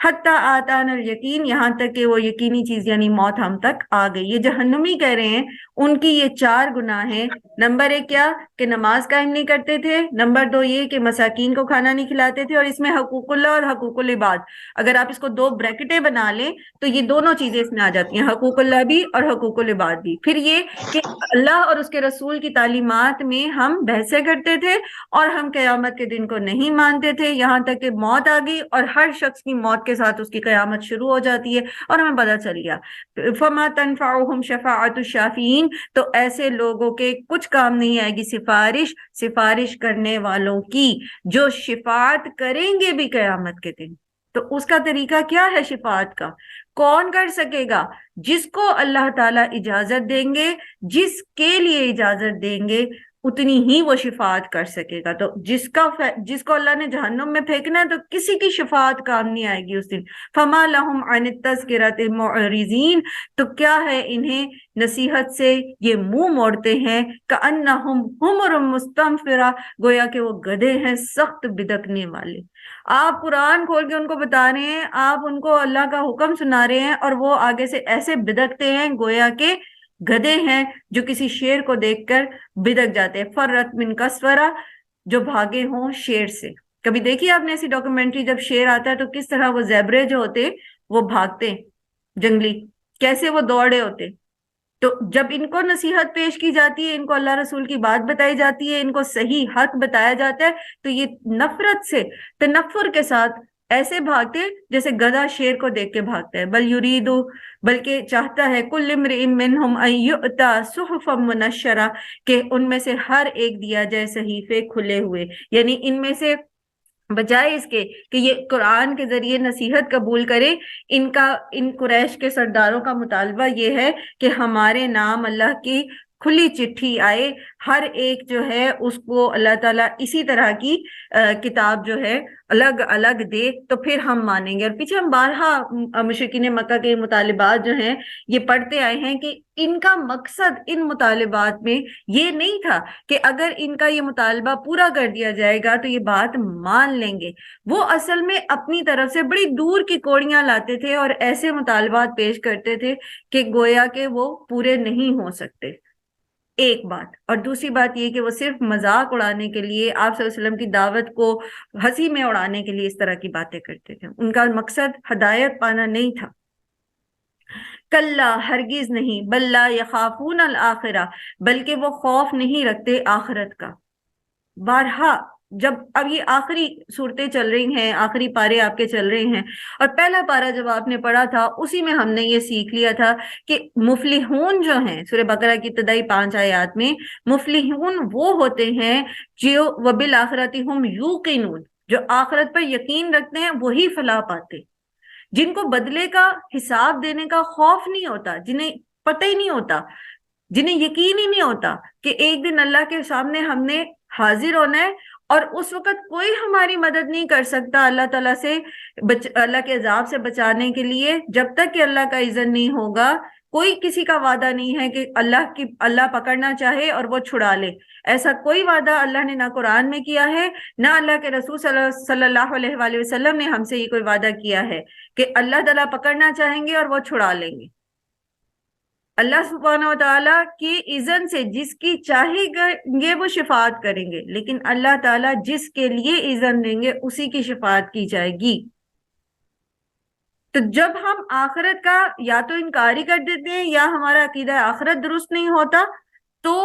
حتیٰ آتانا الیقین، یہاں تک کہ وہ یقینی چیز یعنی موت ہم تک آ گئی. یہ جہنمی کہہ رہے ہیں ان کی یہ 4 گناہ ہیں. نمبر 1 کیا؟ کہ نماز قائم نہیں کرتے تھے. نمبر 2 یہ کہ مساکین کو کھانا نہیں کھلاتے تھے. اور اس میں حقوق اللہ اور حقوق العباد، اگر آپ اس کو 2 بریکٹیں بنا لیں تو یہ دونوں چیزیں اس میں آ جاتی ہیں، حقوق اللہ بھی اور حقوق العباد بھی. پھر یہ کہ اللہ اور اس کے رسول کی تعلیمات میں ہم بحثیں کرتے تھے، اور ہم قیامت کے دن کو نہیں مانتے تھے، یہاں تک کہ موت آ گئی اور ہر شخص کی موت کے ساتھ اس کی قیامت شروع ہو جاتی ہے اور ہمیں پتہ چل گیا. فما تنفعهم شفاعت الشافعین، تو ایسے لوگوں کے کچھ کام نہیں آئے گی سفارش کرنے والوں کی، جو شفاعت کریں گے بھی قیامت کے دن. تو اس کا طریقہ کیا ہے شفاعت کا؟ کون کر سکے گا؟ جس کو اللہ تعالیٰ اجازت دیں گے، جس کے لیے اجازت دیں گے اتنی ہی وہ شفاعت کر سکے گا. تو جس کو اللہ نے جہنم میں پھینکنا ہے تو کسی کی شفاعت کام نہیں آئے گی اس دن. فما لہم عن التذکرۃ معرضین، تو کیا ہے انہیں نصیحت سے یہ منہ موڑتے ہیں. کأنہم حمر مستنفرہ، گویا کہ وہ گدھے ہیں سخت بدکنے والے. آپ قرآن کھول کے ان کو بتا رہے ہیں، آپ ان کو اللہ کا حکم سنا رہے ہیں، اور وہ آگے سے ایسے بدکتے ہیں گویا کہ گدھے ہیں جو کسی شیر کو دیکھ کر بدک جاتے ہیں. فرت من کسورہ، جو بھاگے ہوں شیر سے. کبھی دیکھی آپ نے ایسی ڈاکومنٹری، جب شیر آتا ہے تو کس طرح وہ زیبرے جو ہوتے وہ بھاگتے جنگلی، کیسے وہ دوڑے ہوتے. تو جب ان کو نصیحت پیش کی جاتی ہے، ان کو اللہ رسول کی بات بتائی جاتی ہے، ان کو صحیح حق بتایا جاتا ہے، تو یہ نفرت سے، تنفر کے ساتھ ایسے بھاگتے جیسے گدھا شیر کو دیکھ کے بھاگتا ہے. بل یریدو، بلکہ چاہتا ہے، کل امرئ منہم ان یؤتی صحفا منشرہ، کہ ان میں سے ہر ایک دیا جائے صحیفے کھلے ہوئے. یعنی ان میں سے بجائے اس کے کہ یہ قرآن کے ذریعے نصیحت قبول کرے، ان قریش کے سرداروں کا مطالبہ یہ ہے کہ ہمارے نام اللہ کی کھلی چٹھی آئے، ہر ایک جو ہے اس کو اللہ تعالیٰ اسی طرح کی کتاب جو ہے الگ الگ دے تو پھر ہم مانیں گے. اور پیچھے ہم بارہا مشرکین مکہ کے مطالبات جو ہیں یہ پڑھتے آئے ہیں کہ ان کا مقصد ان مطالبات میں یہ نہیں تھا کہ اگر ان کا یہ مطالبہ پورا کر دیا جائے گا تو یہ بات مان لیں گے. وہ اصل میں اپنی طرف سے بڑی دور کی کوڑیاں لاتے تھے اور ایسے مطالبات پیش کرتے تھے کہ گویا کہ وہ پورے نہیں ہو سکتے. ایک بات. اور دوسری بات یہ کہ وہ صرف مذاق اڑانے کے لیے، آپ صلی اللہ علیہ وسلم کی دعوت کو ہنسی میں اڑانے کے لیے اس طرح کی باتیں کرتے تھے. ان کا مقصد ہدایت پانا نہیں تھا. کلا، ہرگز نہیں، بل لا یخافون الآخرہ، بلکہ وہ خوف نہیں رکھتے آخرت کا. بارہا جب اب یہ آخری صورتیں چل رہی ہیں، آخری پارے آپ کے چل رہے ہیں، اور پہلا پارہ جب آپ نے پڑھا تھا اسی میں ہم نے یہ سیکھ لیا تھا کہ مفلحون جو ہیں سورہ بقرہ کی ابتدائی 5 آیات میں، مفلحون وہ ہوتے ہیں جو وبالآخرۃ ہم یوقنون، جو آخرت پر یقین رکھتے ہیں وہی فلاح پاتے، جن کو بدلے کا حساب دینے کا خوف نہیں ہوتا، جنہیں پتہ ہی نہیں ہوتا، جنہیں یقین ہی نہیں ہوتا کہ ایک دن اللہ کے سامنے ہم نے حاضر ہونا ہے، اور اس وقت کوئی ہماری مدد نہیں کر سکتا اللہ تعالیٰ سے، اللہ کے عذاب سے بچانے کے لیے، جب تک کہ اللہ کا اذن نہیں ہوگا. کوئی کسی کا وعدہ نہیں ہے کہ اللہ پکڑنا چاہے اور وہ چھڑا لے. ایسا کوئی وعدہ اللہ نے نہ قرآن میں کیا ہے، نہ اللہ کے رسول صلی اللہ علیہ وآلہ وسلم نے ہم سے یہ کوئی وعدہ کیا ہے کہ اللہ تعالیٰ پکڑنا چاہیں گے اور وہ چھڑا لیں گے. اللہ سبحانہ و تعالیٰ کے اذن سے جس کی چاہے گے وہ شفاعت کریں گے، لیکن اللہ تعالیٰ جس کے لیے اذن دیں گے اسی کی شفاعت کی جائے گی. تو جب ہم آخرت کا یا تو انکار ہی کر دیتے ہیں یا ہمارا عقیدہ آخرت درست نہیں ہوتا، تو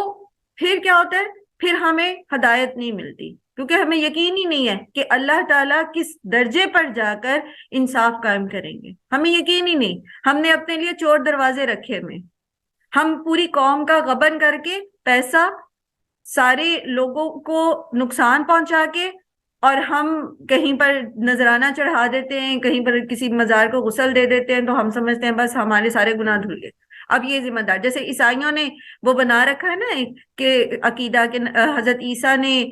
پھر کیا ہوتا ہے؟ پھر ہمیں ہدایت نہیں ملتی، کیونکہ ہمیں یقین ہی نہیں ہے کہ اللہ تعالیٰ کس درجے پر جا کر انصاف قائم کریں گے. ہمیں یقین ہی نہیں. ہم نے اپنے لیے چور دروازے رکھے ہوئے، ہم پوری قوم کا غبن کر کے، پیسہ، سارے لوگوں کو نقصان پہنچا کے، اور ہم کہیں پر نذرانہ چڑھا دیتے ہیں، کہیں پر کسی مزار کو غسل دے دیتے ہیں، تو ہم سمجھتے ہیں بس ہمارے سارے گناہ دھل گئے. اب یہ ذمہ دار، جیسے عیسائیوں نے وہ بنا رکھا ہے نا کہ عقیدہ کہ حضرت عیسیٰ نے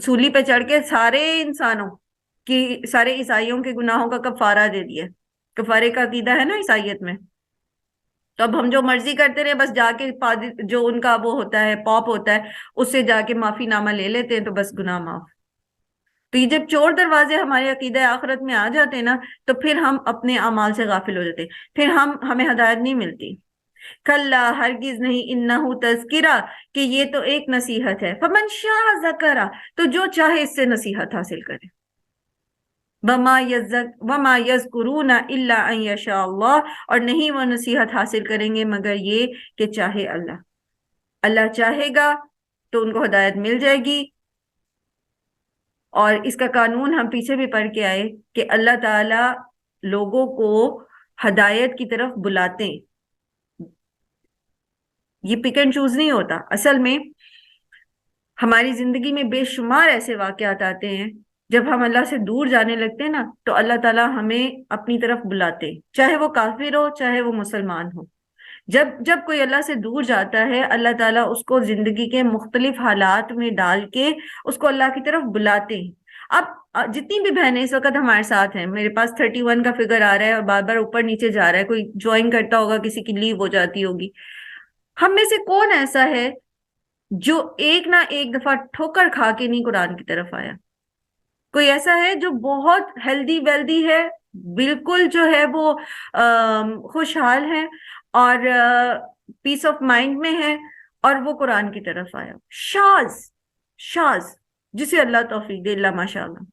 سولی پہ چڑھ کے سارے انسانوں کی، سارے عیسائیوں کے گناہوں کا کفارہ دے دیا. کفارے کا عقیدہ ہے نا عیسائیت میں. تو اب ہم جو مرضی کرتے رہے، بس جا کے جو ان کا وہ ہوتا ہے پاپ ہوتا ہے اس سے جا کے معافی نامہ لے لیتے ہیں تو بس گناہ معاف. تو یہ جب چور دروازے ہمارے عقیدہ آخرت میں آ جاتے ہیں نا، تو پھر ہم اپنے اعمال سے غافل ہو جاتے ہیں، پھر ہمیں ہدایت نہیں ملتی. کلا، ہرگز نہیں، انہو تذکرہ، کہ یہ تو ایک نصیحت ہے. فمن شاء ذکرہ، تو جو چاہے اس سے نصیحت حاصل کرے. وما یذکرون الا ان یشاء اللہ، اور نہیں وہ نصیحت حاصل کریں گے مگر یہ کہ چاہے اللہ. اللہ چاہے گا تو ان کو ہدایت مل جائے گی. اور اس کا قانون ہم پیچھے بھی پڑھ کے آئے کہ اللہ تعالی لوگوں کو ہدایت کی طرف بلاتے ہیں. یہ پک اینڈ چوز نہیں ہوتا. اصل میں ہماری زندگی میں بے شمار ایسے واقعات آتے ہیں جب ہم اللہ سے دور جانے لگتے ہیں نا، تو اللہ تعالیٰ ہمیں اپنی طرف بلاتے، چاہے وہ کافر ہو چاہے وہ مسلمان ہو. جب کوئی اللہ سے دور جاتا ہے، اللہ تعالیٰ اس کو زندگی کے مختلف حالات میں ڈال کے اس کو اللہ کی طرف بلاتے ہیں. اب جتنی بھی بہنیں اس وقت ہمارے ساتھ ہیں، میرے پاس 31 کا فگر آ رہا ہے اور بار بار اوپر نیچے جا رہا ہے، کوئی جوائن کرتا ہوگا، کسی کی لیو ہو جاتی ہوگی. ہم میں سے کون ایسا ہے جو ایک نہ ایک دفعہ ٹھوکر کھا کے نہیں قرآن کی طرف آیا؟ کوئی ایسا ہے جو بہت ہیلدی ویلدی ہے، بالکل جو ہے وہ خوشحال ہے اور پیس آف مائنڈ میں ہے، اور وہ قرآن کی طرف آیا؟ شاذ جسے اللہ توفیق دے، اللہ ماشاء اللہ.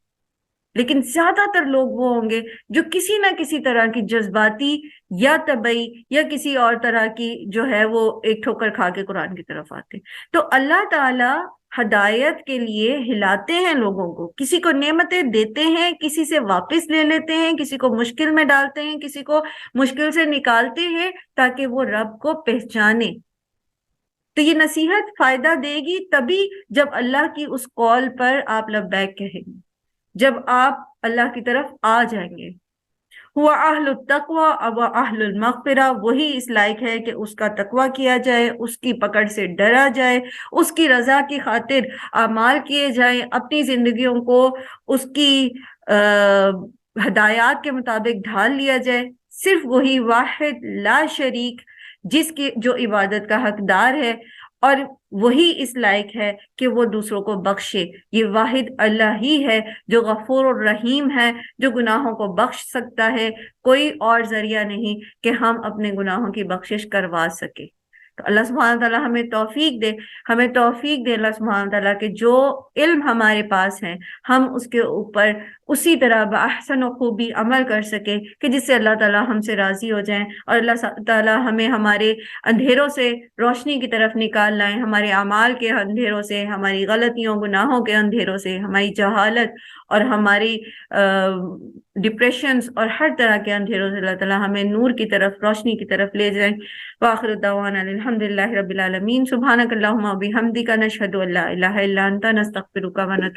لیکن زیادہ تر لوگ وہ ہوں گے جو کسی نہ کسی طرح کی جذباتی یا طبعی یا کسی اور طرح کی جو ہے وہ ایک ٹھوکر کھا کے قرآن کی طرف آتے. تو اللہ تعالی ہدایت کے لیے ہلاتے ہیں لوگوں کو، کسی کو نعمتیں دیتے ہیں، کسی سے واپس لے لیتے ہیں، کسی کو مشکل میں ڈالتے ہیں، کسی کو مشکل سے نکالتے ہیں تاکہ وہ رب کو پہچانے. تو یہ نصیحت فائدہ دے گی تبھی جب اللہ کی اس قول پر آپ لبیک کہیں گے، جب آپ اللہ کی طرف آ جائیں گے. ہوا اہل التقوی و اہل المغفرہ، وہی اس لائق ہے کہ اس کا تقوی کیا جائے، اس کی پکڑ سے ڈرا جائے، اس کی رضا کی خاطر اعمال کیے جائیں، اپنی زندگیوں کو اس کی ہدایات کے مطابق ڈھال لیا جائے. صرف وہی واحد لا شریک جس کی جو عبادت کا حقدار ہے، اور وہی اس لائق ہے کہ وہ دوسروں کو بخشے. یہ واحد اللہ ہی ہے جو غفور الرحیم ہے، جو گناہوں کو بخش سکتا ہے. کوئی اور ذریعہ نہیں کہ ہم اپنے گناہوں کی بخشش کروا سکے. تو اللہ سبحانہ تعالیٰ ہمیں توفیق دے، ہمیں توفیق دے اللہ سبحانہ تعالیٰ کہ جو علم ہمارے پاس ہے ہم اس کے اوپر اسی طرح بأحسن و خوبی عمل کر سکے کہ جس سے اللہ تعالیٰ ہم سے راضی ہو جائیں، اور اللہ تعالیٰ ہمیں ہمارے اندھیروں سے روشنی کی طرف نکال لائیں، ہمارے اعمال کے اندھیروں سے، ہماری غلطیوں گناہوں کے اندھیروں سے، ہماری جہالت اور ہماری ڈپریشنز اور ہر طرح کے اندھیروں سے اللہ تعالیٰ ہمیں نور کی طرف، روشنی کی طرف لے جائیں. وآخر دعوانا الحمد للہ رب العالمین. سبحانک اللہم و بحمدک، نشہد ان لا الہ الا انت، نستغفرک و نتوب